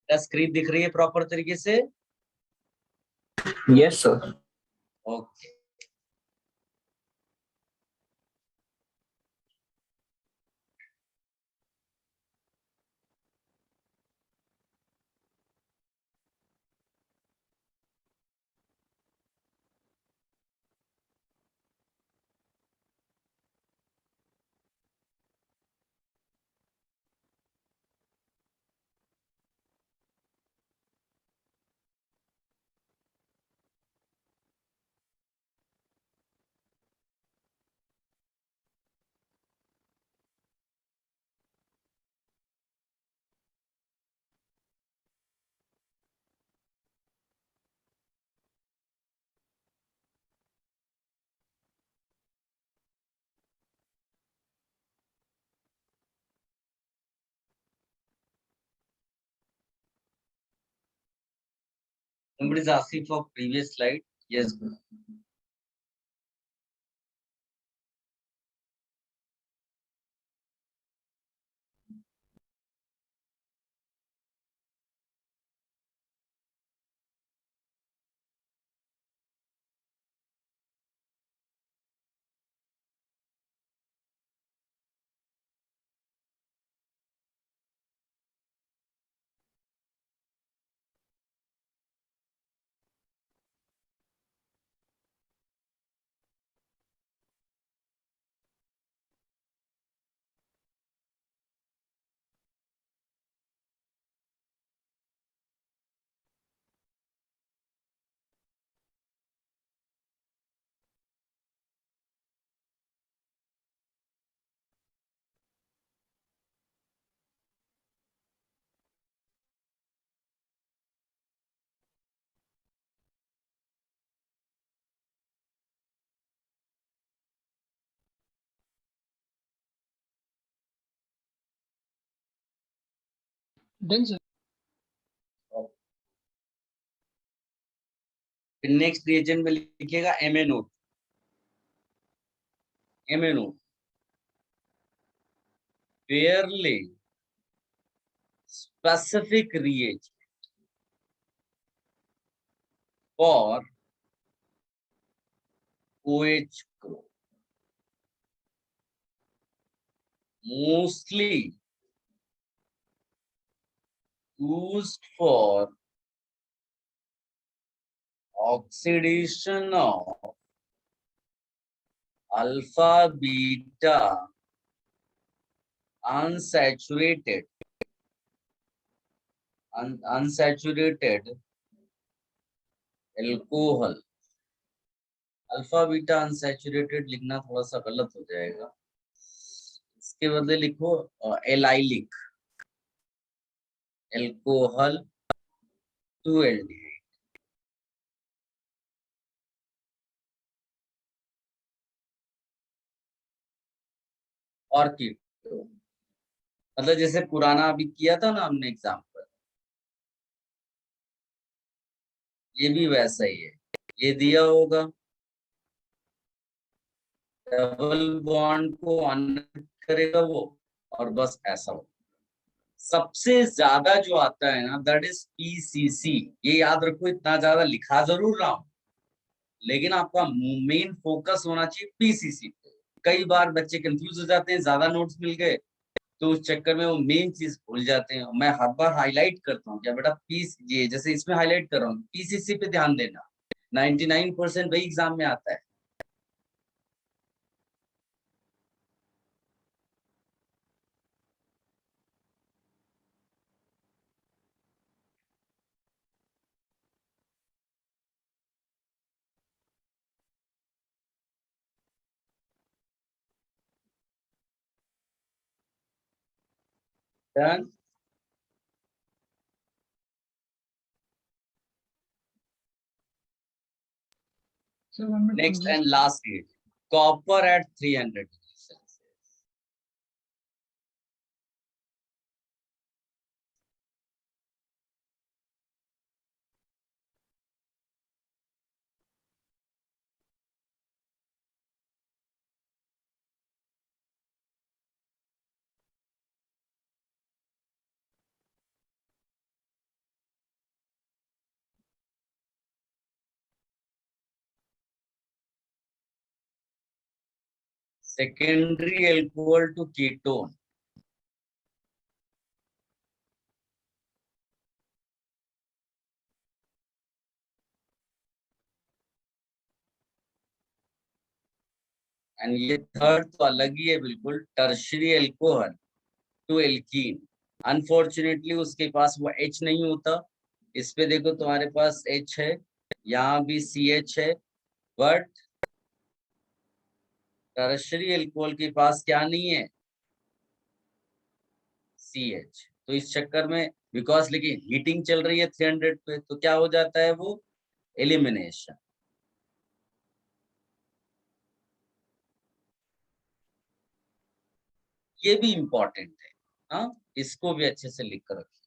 Speaker 1: क्या स्क्रीन दिख रही है प्रॉपर तरीके से?
Speaker 3: Yes, sir.
Speaker 1: Okay. Somebody is asking for previous slide. Yes.
Speaker 2: Done, sir.
Speaker 1: फिर नेक्स्ट रिएजेंट में लिखिएगा MnO. MnO fairly specific reagent for OH group. Mostly used for oxidation of alpha beta unsaturated alcohol. Alpha beta unsaturated लिखना थोड़ा सा गलत हो जाएगा, इसके बदले लिखो एलाइलिक एल्कोहल 2-aldehyde. और कीटोन, मतलब जैसे पुराना अभी किया था ना हमने एग्जाम्पल, ये भी वैसा ही है. ये दिया होगा, डबल बॉन्ड को अनकट करेगा वो, और बस ऐसा हो. सबसे ज्यादा जो आता है ना दैट इज पीसीसी. ये याद रखो, इतना ज्यादा लिखा जरूर रहा हूं, लेकिन आपका मेन फोकस होना चाहिए पीसीसी पे. कई बार बच्चे कंफ्यूज हो जाते हैं, ज्यादा नोट्स मिल गए तो उस चक्कर में वो मेन चीज भूल जाते हैं. मैं हर बार हाईलाइट करता हूँ क्या बेटा, पीस ये जैसे इसमें हाईलाइट कर रहा हूँ, पीसीसी पे ध्यान देना. 99% वही एग्जाम में आता है. Done.
Speaker 2: Sir, 1 minute.
Speaker 1: Next and last is copper at 300 degrees Celsius. Secondary alcohol to ketone. And ये थर्ड तो अलग ही है बिल्कुल, tertiary alcohol to alkene. Unfortunately उसके पास वो H नहीं होता. इस पे देखो तुम्हारे पास H है, यहाँ भी CH है, बट टर्शरी एल्कोहल के पास क्या नहीं है, CH. तो इस चक्कर में बिकॉज लेकिन हीटिंग चल रही है 300 पे, तो क्या हो जाता है वो एलिमिनेशन. ये भी इंपॉर्टेंट है. हाँ, इसको भी अच्छे से लिख कर रखिए.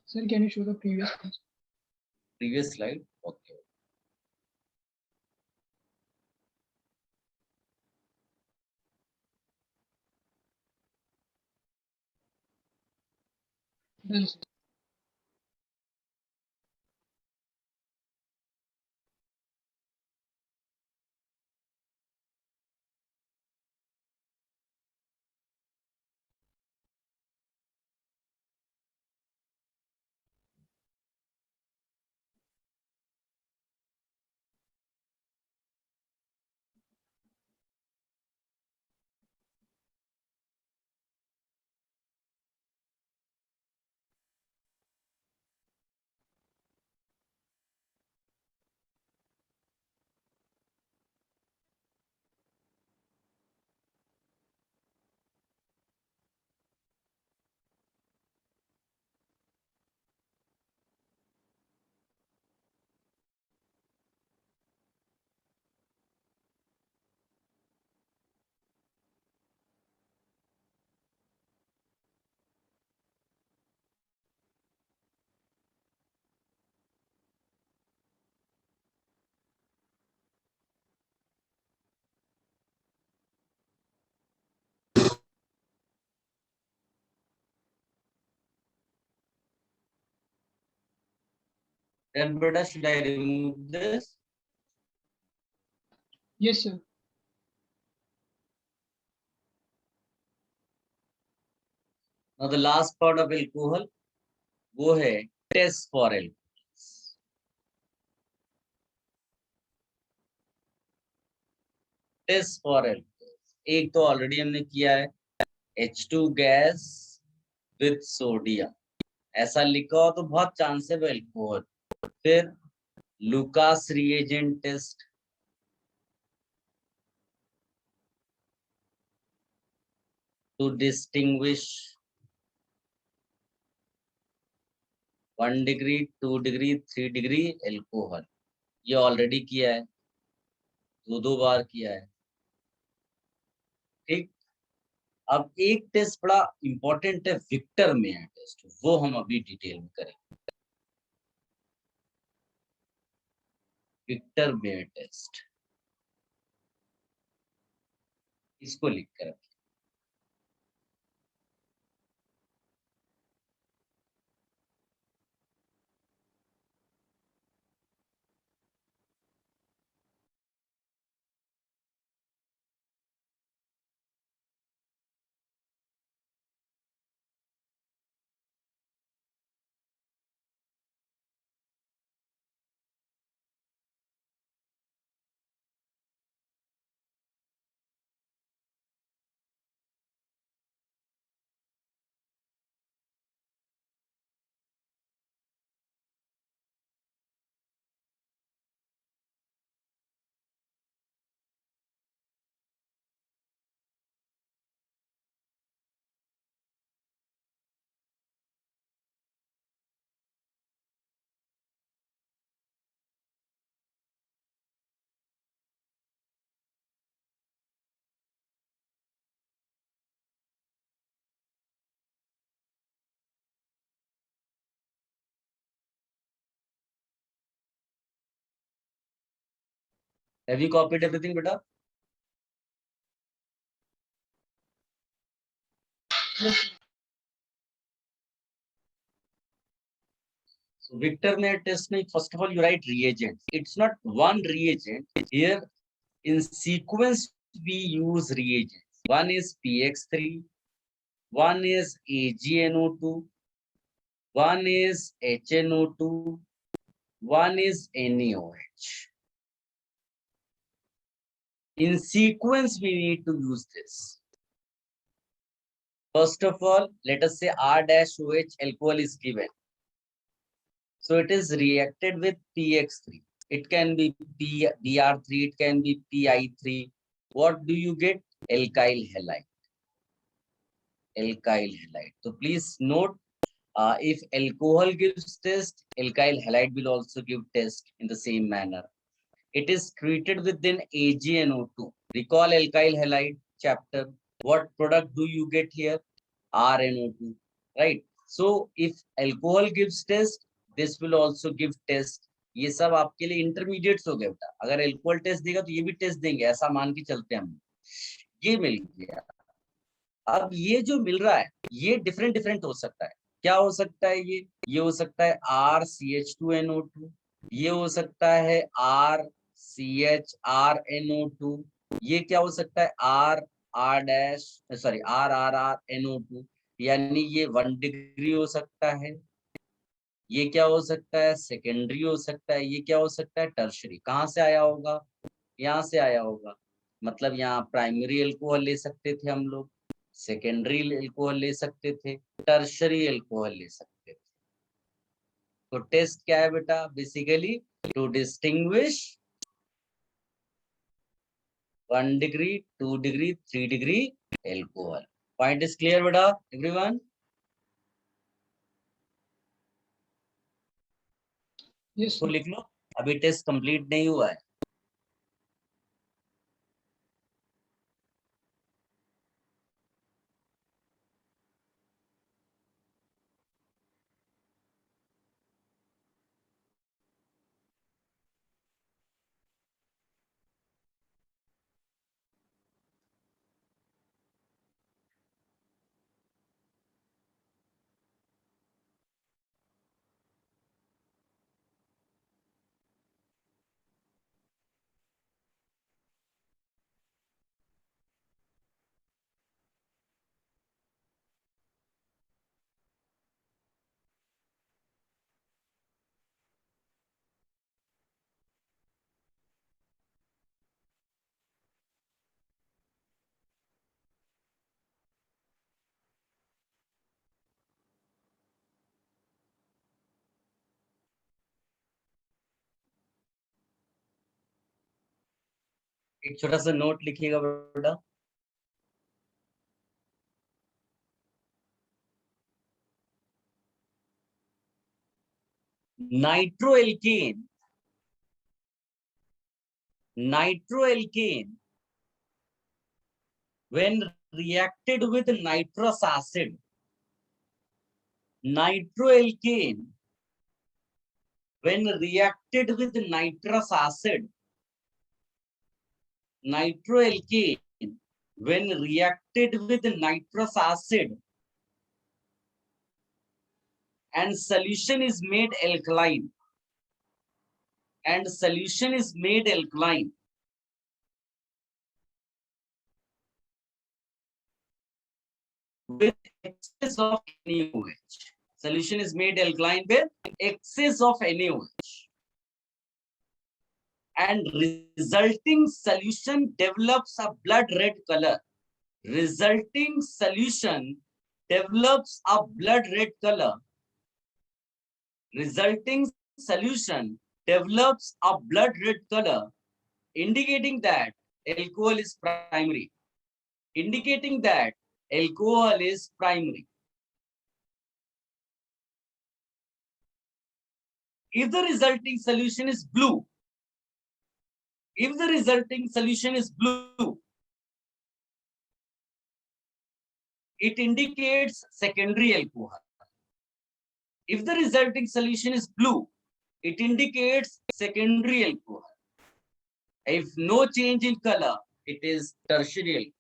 Speaker 2: Sir, can you show the previous page?
Speaker 1: Previous slide. Okay.
Speaker 2: Done, sir.
Speaker 1: Then beta, should I remove this?
Speaker 2: Yes, sir.
Speaker 1: Now the last part of alcohol, वो है test for alcohols. Test for alcohols. एक तो ऑलरेडी हमने किया है, H2 गैस विथ सोडियम, ऐसा लिखा हो तो बहुत चांस है वो अल्कोहल. फिर Lucas reagent test, to distinguish 1 degree 2 degree 3 degree alcohol, ये ऑलरेडी किया है, दो बार किया है. ठीक. अब एक टेस्ट बड़ा इंपॉर्टेंट है, विक्टर मेयर टेस्ट, वो हम अभी डिटेल में करेंगे. विक्टर मेयर टेस्ट, इसको लिख कर रखिए. Have you copied everything, beta? So Victor Mayer test में first of all you write reagents. It's not one reagent. Here in sequence we use reagents. One is PX3, one is AgNO2, one is HNO2, one is NaOH. In sequence we need to use this. First of all, let us say R-OH alcohol is given. So it is reacted with PX3. It can be Br3, it can be Pi3. What do you get? Alkyl halide. Alkyl halide. So please note, if alcohol gives test, alkyl halide will also give test in the same manner. It is treated with an AgNO2. Recall alkyl halide chapter. What product do you get here? RNO2, right? So if alcohol gives test, this will also give test. ये सब आपके लिए इंटरमीडिएट्स हो गए बेटा. अगर अल्कोहल टेस्ट देगा तो ये भी टेस्ट देंगे, ऐसा मान के चलते हैं हम. ये मिल गया. अब ये जो मिल रहा है ये डिफरेंट डिफरेंट हो सकता है. क्या हो सकता है? ये हो सकता है RCH2NO2, ये हो सकता है RCHRNO2, ये क्या हो सकता है RRNO2, यानी ये 1 डिग्री हो सकता है. ये क्या हो सकता है? सेकेंडरी हो सकता है. ये क्या हो सकता है? टर्शरी. कहाँ से आया होगा? यहाँ से आया होगा. मतलब यहाँ प्राइमरी अल्कोहल ले सकते थे हम लोग, सेकेंडरी अल्कोहल ले सकते थे, टर्शरी अल्कोहल ले सकते थे. तो टेस्ट क्या है बेटा? Basically to distinguish 1 degree 2 degree 3 degree alcohol. Point is clear बेटा एवरीवन?
Speaker 2: Yes,
Speaker 1: तो
Speaker 2: sir.
Speaker 1: लिख लो, अभी टेस्ट कंप्लीट नहीं हुआ है. एक छोटा सा नोट लिखिएगा बेटा। नाइट्रोएल्केन, नाइट्रोएल्केन when reacted with nitrous acid, nitroalkane when reacted with nitrous acid, nitroalkane when reacted with nitrous acid and solution is made alkaline, and solution is made alkaline, with excess of NaOH. Solution is made alkaline with excess of NaOH. And resulting solution develops a blood red color. Resulting solution develops a blood red color. Resulting solution develops a blood red color, indicating that alcohol is primary. Indicating that alcohol is primary. If the resulting solution is blue, if the resulting solution is blue, it indicates secondary alcohol. If the resulting solution is blue, it indicates secondary alcohol. If no change in color, it is tertiary alcohol.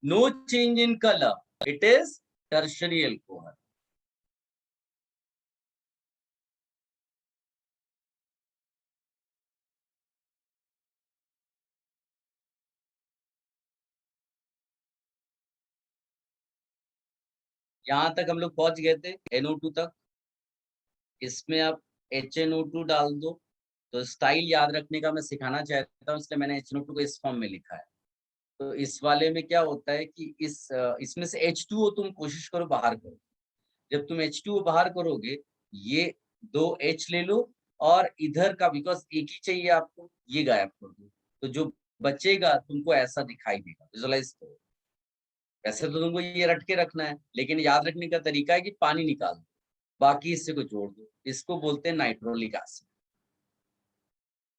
Speaker 1: No change in color, it is tertiary alcohol. यहां तक हम लोग पहुंच गए थे NO2 तक। इसमें आप HNO2 डाल दो। तो स्टाइल याद रखने का मैं सिखाना चाहता हूँ, इसलिए मैंने HNO2 को इस फॉर्म में लिखा है। तो इस वाले में क्या होता है कि इसमें से H2O तुम कोशिश करो बाहर करो। जब तुम H2O बाहर करोगे, ये 2 H ले लो और इधर का, बिकॉज एक ही चाहिए आपको, ये गायब कर दो। तो जो बचेगा तुमको ऐसा दिखाई देगा। विजुअलाइज करो। वैसे तो तुमको ये रट के रखना है, लेकिन याद रखने का तरीका है कि पानी निकाल दो, बाकी इससे को जोड़ दो। इसको बोलते हैं नाइट्रोलिक एसिड।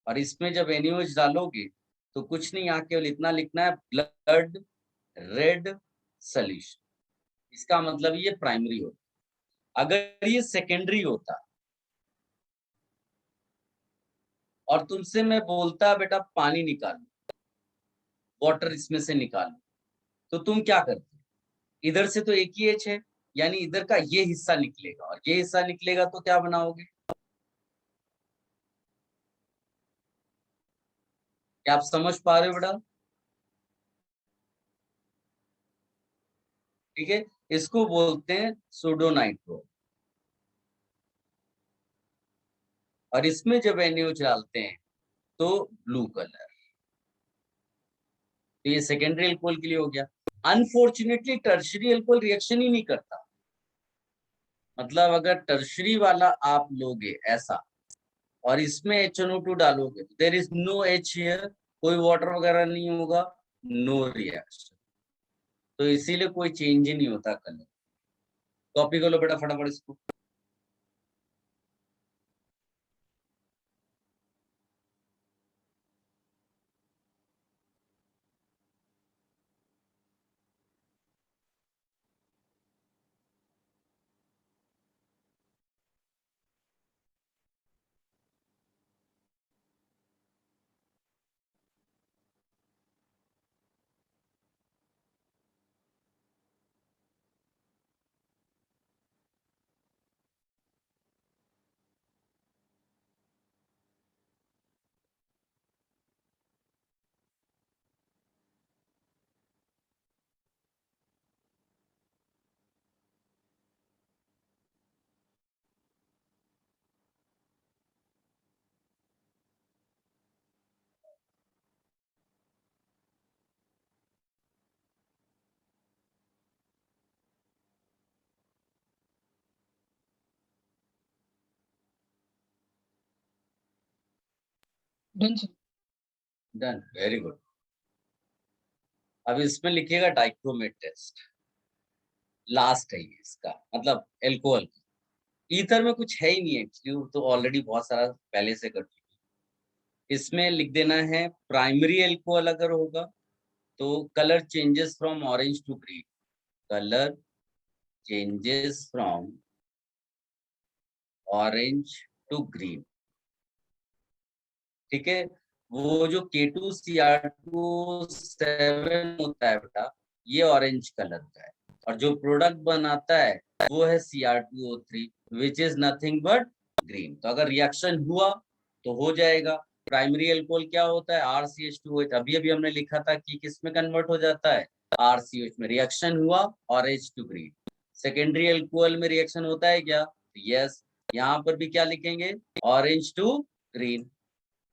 Speaker 1: और इसमें जब NaOH डालोगे तो कुछ नहीं, यहाँ केवल इतना लिखना है, ब्लड रेड सॉल्यूशन। इसका मतलब ये प्राइमरी होता। अगर ये सेकेंडरी होता और तुमसे मैं बोलता बेटा पानी निकालो, वाटर इसमें से निकालो, तो तुम क्या करते? इधर से तो एक ही H है, यानी इधर का ये हिस्सा निकलेगा, और ये हिस्सा निकलेगा तो क्या बनाओगे? क्या आप समझ पा रहे हो बेटा? ठीक है, इसको बोलते हैं सूडोनाइट्रो। और इसमें जब NaOH डालते हैं तो ब्लू कलर। तो ये सेकेंडरी अल्कोहल के लिए हो गया। अनफॉर्चुनेटली टर्शरी अल्कोहल रिएक्शन ही नहीं करता। मतलब अगर टर्शरी वाला आप लोगे ऐसा और इसमें HNO2 डालोगे, there is no H here, कोई वाटर वगैरह नहीं होगा, नो रिएक्शन। तो इसीलिए कोई चेंज ही नहीं होता कलर। कॉपी कर लो बेटा फटाफट इसको।
Speaker 2: Done, sir.
Speaker 1: Done, very good. अब इसमें लिखिएगा डाइक्रोमेट टेस्ट, लास्ट है ये इसका, मतलब एल्कोहल। ईथर में कुछ है ही नहीं एक्चुअली, वो तो ऑलरेडी बहुत सारा पहले से कर चुकी है। इसमें लिख देना है प्राइमरी एल्कोहल अगर होगा तो colour changes from orange to green, colour changes from orange to green, ठीक है। वो जो K2Cr2 7 होता है बेटा, ये ऑरेंज कलर का है, और जो प्रोडक्ट बनाता है वो है Cr2O3 which is nothing but green. तो अगर रिएक्शन हुआ तो हो जाएगा। प्राइमरी एल्कोहल क्या होता है, RCH2OH, अभी अभी हमने लिखा था कि किस में कन्वर्ट हो जाता है, RCOH में। रिएक्शन हुआ orange to green. Secondary alcohol में रिएक्शन होता है क्या, यस। यहाँ पर भी क्या लिखेंगे, ऑरेंज टू ग्रीन,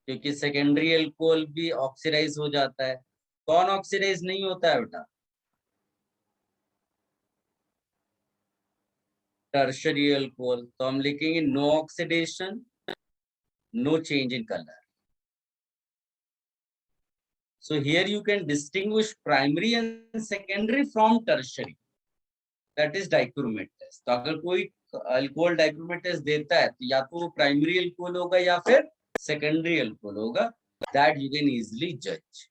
Speaker 1: क्योंकि सेकेंडरी एल्कोहल भी ऑक्सीडाइज हो जाता है। कौन ऑक्सीडाइज नहीं होता है बेटा, टर्शरी एल्कोहल। तो हम लिखेंगे no oxidation, no change in colour. So here you can distinguish primary and secondary from tertiary, that is dichromate test. तो अगर कोई अल्कोहल डाइक्रोमेट टेस्ट देता है तो या तो वो प्राइमरी अल्कोहल होगा या फिर सेकेंडरी अल्कोहल होगा, दैट यू कैन इजिली जज।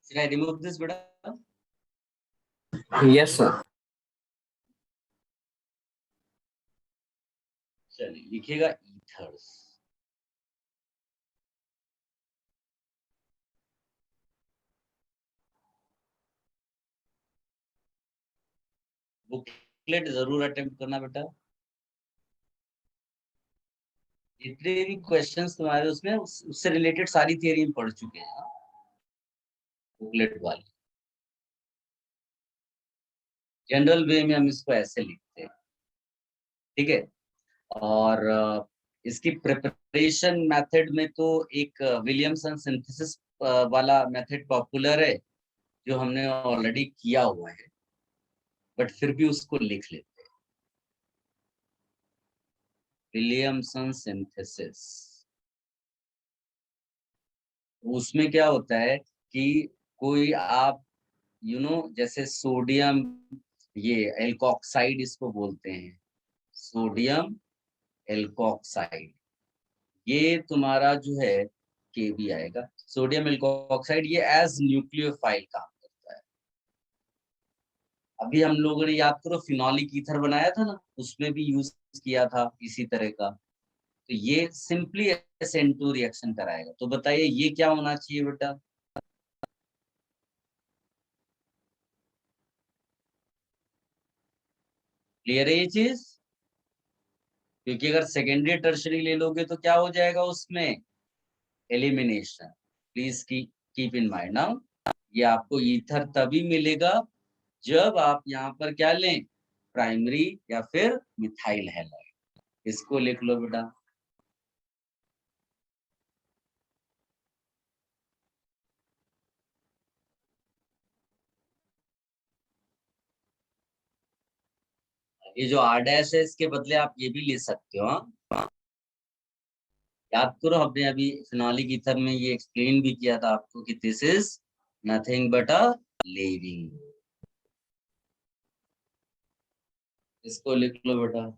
Speaker 1: Should I remove this बेटा?
Speaker 3: Yes, sir.
Speaker 1: चलिए लिखिएगा ईथर्स। बुकलेट जरूर अटेम्प्ट करना बेटा। जितने भी क्वेश्चंस तुम्हारे उसमें उससे रिलेटेड सारी थियरी हम पढ़ चुके हैं, बुकलेट वाली। जनरल वे में हम इसको ऐसे लिखते हैं, ठीक है। और इसकी प्रिपरेशन मेथड में तो एक विलियमसन सिंथेसिस वाला मेथड पॉपुलर है, जो हमने ऑलरेडी किया हुआ है, बट फिर भी उसको लिख लेते हैं, विलियमसन सिंथेसिस। उसमें क्या होता है कि कोई आप जैसे सोडियम, ये एल्कोक्साइड इसको बोलते हैं, सोडियम एल्कोक्साइड, ये तुम्हारा जो है के भी आएगा। सोडियम एल्कोक्साइड ये एज न्यूक्लियोफाइल काम करता है। अभी हम लोगों ने, याद करो, फिनोलिक ईथर बनाया था ना, उसमें भी यूज किया था इसी तरह का। तो ये सिंपली SN2 रिएक्शन कराएगा। तो बताइए ये क्या होना चाहिए बेटा, क्लियर है ये चीज? क्योंकि अगर सेकेंडरी टर्शरी ले लोगे तो क्या हो जाएगा उसमें, elimination. Please keep in mind now, ये आपको ईथर तभी मिलेगा जब आप यहाँ पर क्या लें, प्राइमरी या फिर मिथाइल हैलाइड। इसको लिख लो बेटा। ये जो R डैश है इसके बदले आप ये भी ले सकते हो। हाँ, याद करो हमने अभी फिनोलिक ईथर में ये एक्सप्लेन भी किया था आपको कि this is nothing but a leaving. इसको लिख लो बेटा।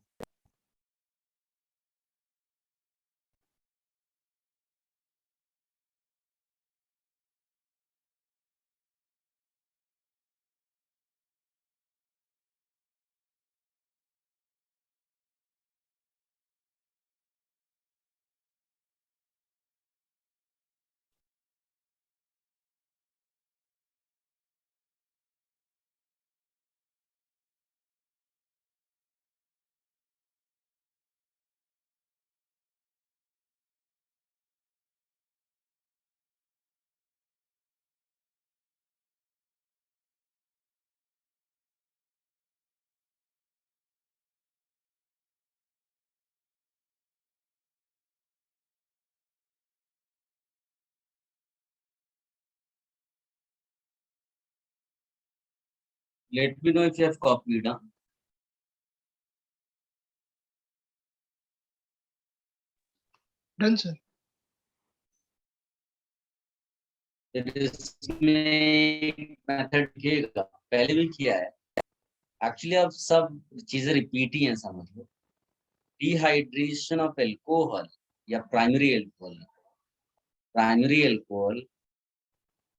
Speaker 1: Let me know if you have copied. Huh?
Speaker 2: Done, sir.
Speaker 1: इसमें मेथड लिखेगा, पहले भी किया है एक्चुअली। अब सब चीजें रिपीट ही हैं, समझ लो। डिहाइड्रेशन ऑफ एल्कोहल या प्राइमरी एल्कोहल, प्राइमरी एल्कोहल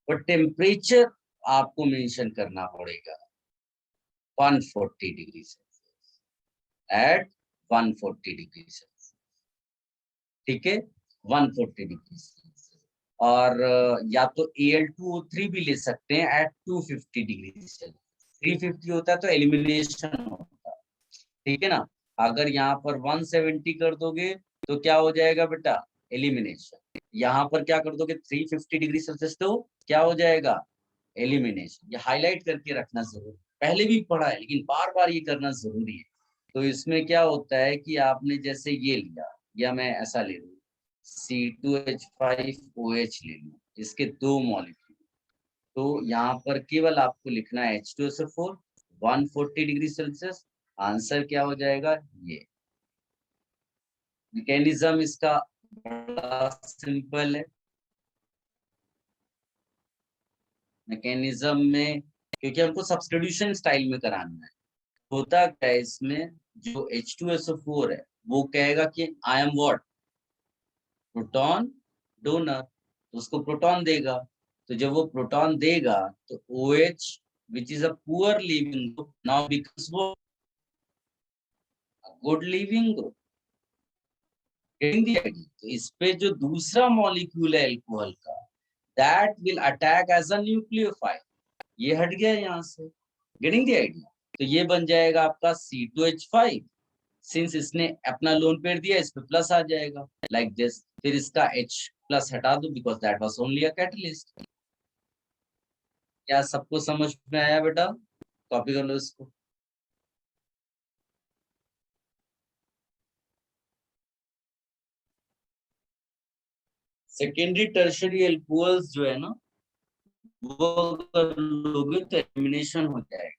Speaker 1: पर टेम्परेचर आपको मेंशन करना पड़ेगा 140 degree Celsius, at 140 degree Celsius. ठीक है, 140 डिग्री सेल्सियस। और या तो Al2O3 भी ले सकते हैं एट 250 डिग्री सेल्सियस। 350 होता है तो एलिमिनेशन होता है, ठीक है ना। अगर यहाँ पर 170 कर दोगे तो क्या हो जाएगा बेटा, एलिमिनेशन। यहाँ पर क्या कर दोगे 350 डिग्री सेल्सियस तो क्या हो जाएगा, एलिमिनेशन। ये हाईलाइट करके रखना जरूरी, पहले भी पढ़ा है लेकिन बार बार ये करना जरूरी है। तो इसमें क्या होता है कि आपने जैसे ये लिया, या मैं ऐसा ले लूँ C2H5OH ले लूँ, इसके 2 मॉलिक्यूल। तो यहाँ पर केवल आपको लिखना है H2SO4 140 डिग्री सेल्सियस। आंसर क्या हो जाएगा, ये। मैकेनिज्म इसका बड़ा सिंपल है। मैकेनिज्म में क्योंकि हमको सब्स्टिट्यूशन स्टाइल में कराना है, होता क्या है इसमें, जो H2SO4 है वो कहेगा कि I am what, proton donor, तो उसको प्रोटॉन देगा। तो जब वो प्रोटॉन देगा तो OH which is a poor leaving group now becomes what, a good leaving group। Getting the idea? तो इस पे जो दूसरा मॉलिक्यूल है एल्कोहल का, that will attack as a nucleophile, ये हट गया यहाँ से। Getting the idea? तो ये बन जाएगा आपका C2H5। सिंस इसने अपना लोन पेयर दिया, इस पे प्लस आ जाएगा लाइक दिस। फिर इसका H प्लस हटा दो because that was only a catalyst. क्या सबको समझ में आया बेटा? कॉपी कर लो इसको। सेकेंडरी टर्शरी एल्कोहल्स जो है ना, वो अगर लोगे तो एलिमिनेशन हो जाएगा।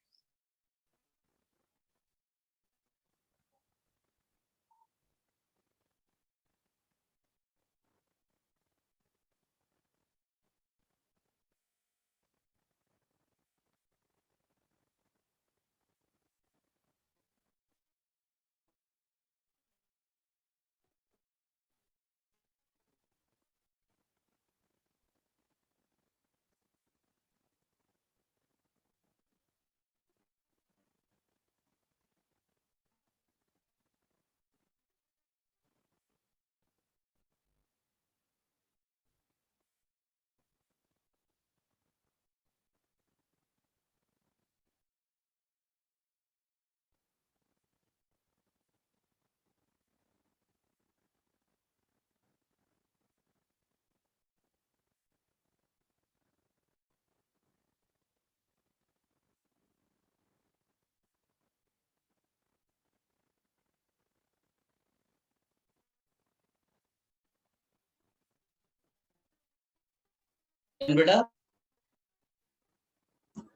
Speaker 1: बेटा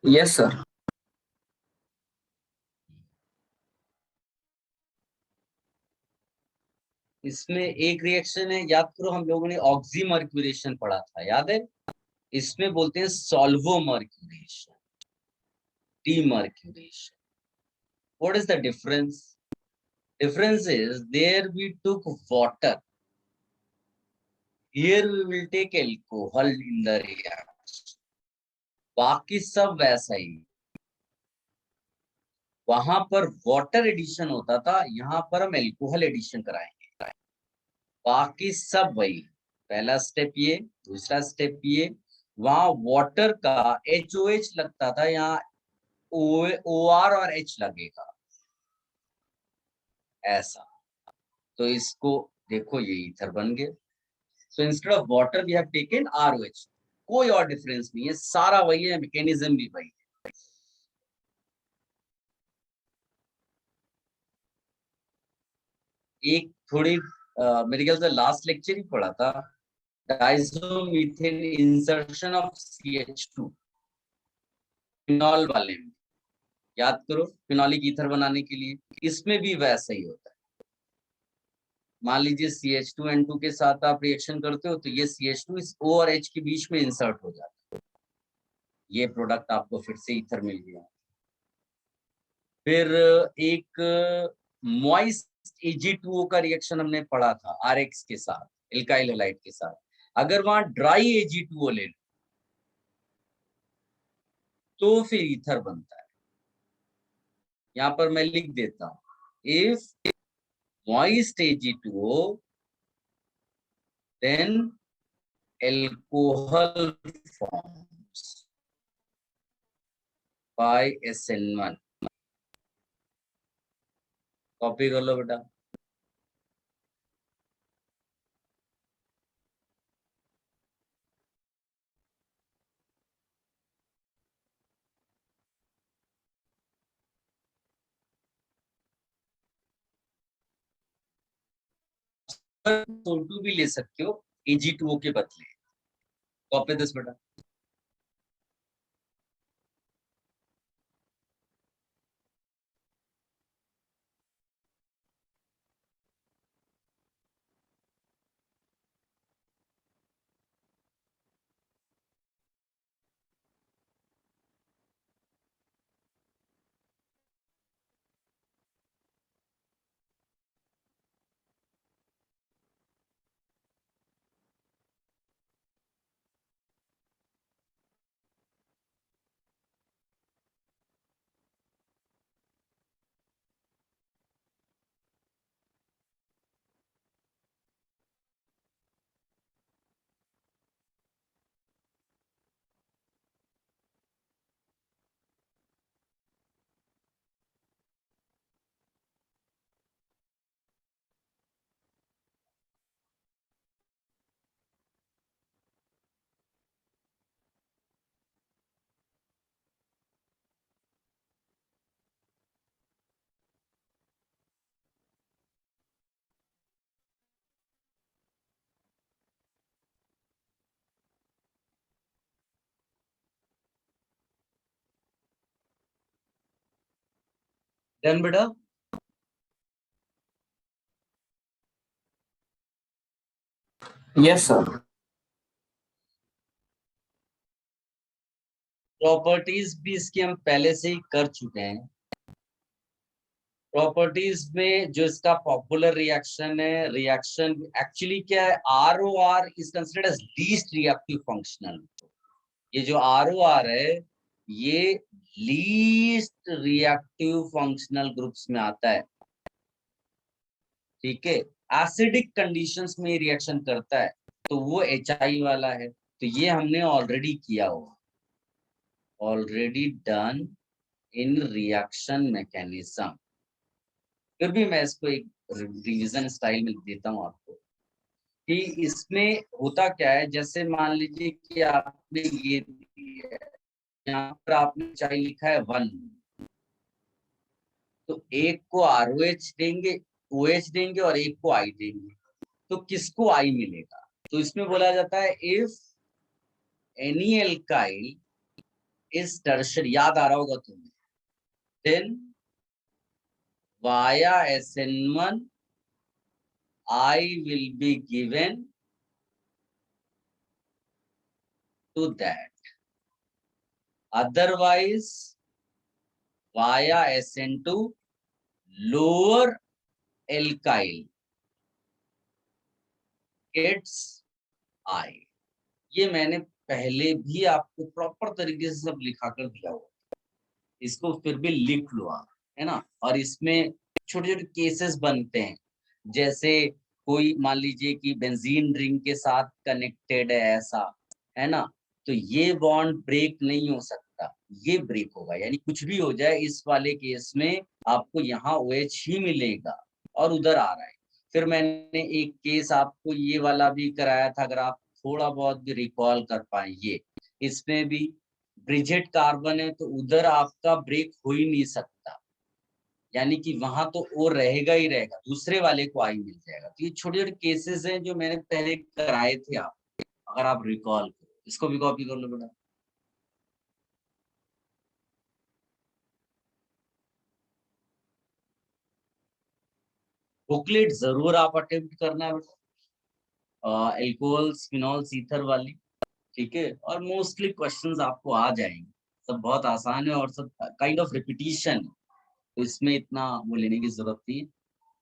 Speaker 3: Yes, sir.
Speaker 1: इसमें एक रिएक्शन है, याद करो हम लोगों ने ऑक्सीमर्क्यूरेशन पढ़ा था, याद है? इसमें बोलते हैं सॉल्वोमर्क्यूरेशन, demercuration. What is the difference? Difference is there we took water. Here we will take alcohol in the reaction. बाकी सब वैसा ही. वहां पर वाटर एडिशन होता था, यहाँ पर हम एल्कोहल एडिशन कराएंगे. बाकी सब वही. पहला स्टेप ये, दूसरा स्टेप ये. वहां वाटर का HOH लगता था, यहाँ OR और H लगेगा ऐसा. तो इसको देखो, ये ईथर बन गए. So instead of water we have taken ROH. कोई और डिफरेंस नहीं है, सारा वही है, मैकेनिज्म भी वही है. एक थोड़ी मेरे ख्याल से लास्ट लेक्चर ही पढ़ा था, डाइज़ोमीथेन इंसर्शन ऑफ CH2 फिनॉल वाले में. याद करो, फिनॉलिक ईथर बनाने के लिए. इसमें भी वैसा ही होता है. मान लीजिए CH2N2 के साथ आप रिएक्शन करते हो, तो ये CH2 इस O और H के बीच में इंसर्ट हो जाता है. ये प्रोडक्ट आपको फिर से ईथर मिल गया. फिर एक मॉइस्ट Ag2O का रिएक्शन हमने पढ़ा था RX के साथ, एल्काइल हैलाइड के साथ. अगर वहां ड्राई Ag2O ले लो तो फिर ईथर बनता है. यहाँ पर मैं लिख देता हूं, if moist Ag2O then alcohol forms by SN1. Copy कर लो बेटा. SO2 भी ले सकते हो Ag2O के बदले. कॉपी दिस बेटा. डन बेटा.
Speaker 3: Yes, sir.
Speaker 1: प्रॉपर्टीज भी इसकी हम पहले से ही कर चुके हैं. प्रॉपर्टीज में जो इसका पॉपुलर रिएक्शन है, रिएक्शन एक्चुअली क्या है, ROR is considered as least reactive functional. ये जो ROR है ये लीस्ट रिएक्टिव फंक्शनल ग्रुप्स में आता है. ठीक है, एसिडिक कंडीशंस में रिएक्शन करता है, तो वो HI वाला है. तो ये हमने ऑलरेडी किया हुआ, already done in reaction mechanism. फिर भी मैं इसको एक रिवीजन स्टाइल में देता हूं आपको कि इसमें होता क्या है. जैसे मान लीजिए कि आपने ये दिया है, यहाँ पर आपने चाहे लिखा है 1, तो एक को ROH देंगे, OH देंगे और एक को I देंगे. तो किसको I मिलेगा? तो इसमें बोला जाता है if any alkyl is tertiary, याद आ रहा होगा तुम्हें, then via SN1 I will be given to that. Otherwise, via SN2 lower alkyl gets I. ये मैंने पहले भी आपको प्रॉपर तरीके से सब लिखा कर दिया हुआ, इसको फिर भी लिख लो आप, है ना। और इसमें छोटे छोटे केसेस बनते हैं, जैसे कोई मान लीजिए कि बेंजीन रिंग के साथ कनेक्टेड है ऐसा, है ना, तो ये बॉन्ड ब्रेक नहीं हो सकता, ये ब्रेक होगा, यानी कुछ भी हो जाए इस वाले केस में आपको यहाँ OH ही मिलेगा और उधर आ रहा है। फिर मैंने एक केस आपको ये वाला भी कराया था, अगर आप थोड़ा बहुत भी रिकॉल कर पाए, ये इसमें भी ब्रिजेट कार्बन है तो उधर आपका ब्रेक हो ही नहीं सकता, यानी कि वहां तो ओ रहेगा ही रहेगा, दूसरे वाले को आई मिल जाएगा। तो ये छोटे छोटे केसेस हैं जो मैंने पहले कराए थे आप, अगर आप रिकॉल करो, इसको भी कॉपी कर लो बेटा। बुकलेट जरूर आप अटेम्प्ट करना बेटा, एल्कोहल्स फिनॉल्स ईथर वाली, ठीक है। और मोस्टली क्वेश्चंस आपको आ जाएंगे, सब बहुत आसान है और सब काइंड ऑफ रिपीटिशन है, तो इसमें इतना वो लेने की जरूरत नहीं है।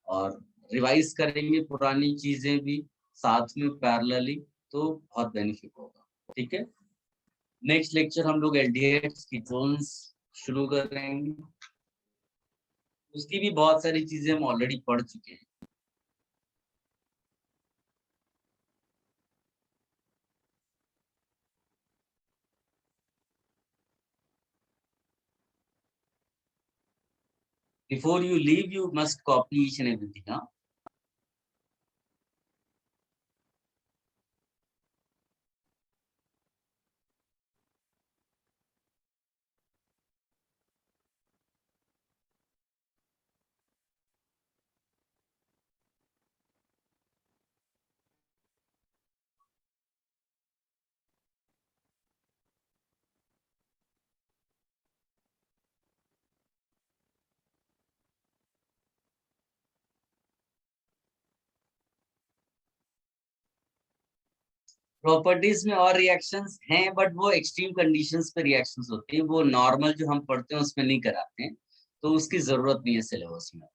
Speaker 1: और रिवाइज करेंगे पुरानी चीजें भी साथ में पैरेलली, तो बहुत बेनिफिट होगा, ठीक है। नेक्स्ट लेक्चर हम लोग एल्डिहाइड्स कीटोन्स शुरू करेंगे, उसकी भी बहुत सारी चीजें हम ऑलरेडी पढ़ चुके हैं। Before you leave, you must copy each and everything, huh? Properties में और रिएक्शंस हैं, बट वो एक्सट्रीम कंडीशंस पे रिएक्शंस होती है, वो नॉर्मल जो हम पढ़ते हैं उसमें नहीं कराते हैं, तो उसकी जरूरत नहीं है सिलेबस में।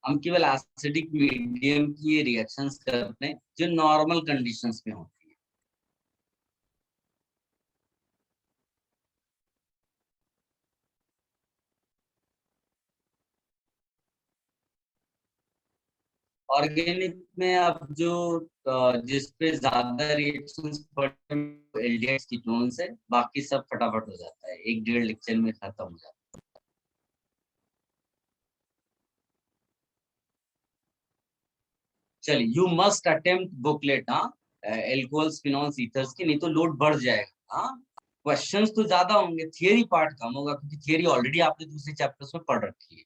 Speaker 1: हम केवल एसिडिक मीडियम की रिएक्शंस करते हैं जो नॉर्मल कंडीशंस में होती है। ऑर्गेनिक में अब जो जिस पे ज्यादा रिएक्शंस पढ़ते हैं एल्डिहाइड्स कीटोन्स है, बाकी सब फटाफट हो जाता है, 1-1.5 लेक्चर में खत्म हो जाता है। चलिए, यू मस्ट अटेम्प्ट बुकलेट, हाँ, एल्कोहल्स फिनॉल्स ईथर्स की, नहीं तो लोड बढ़ जाएगा। हाँ, क्वेश्चंस तो ज्यादा होंगे, थियरी पार्ट कम होगा, क्योंकि थियरी ऑलरेडी आपने दूसरे चैप्टर्स में पढ़ रखी है।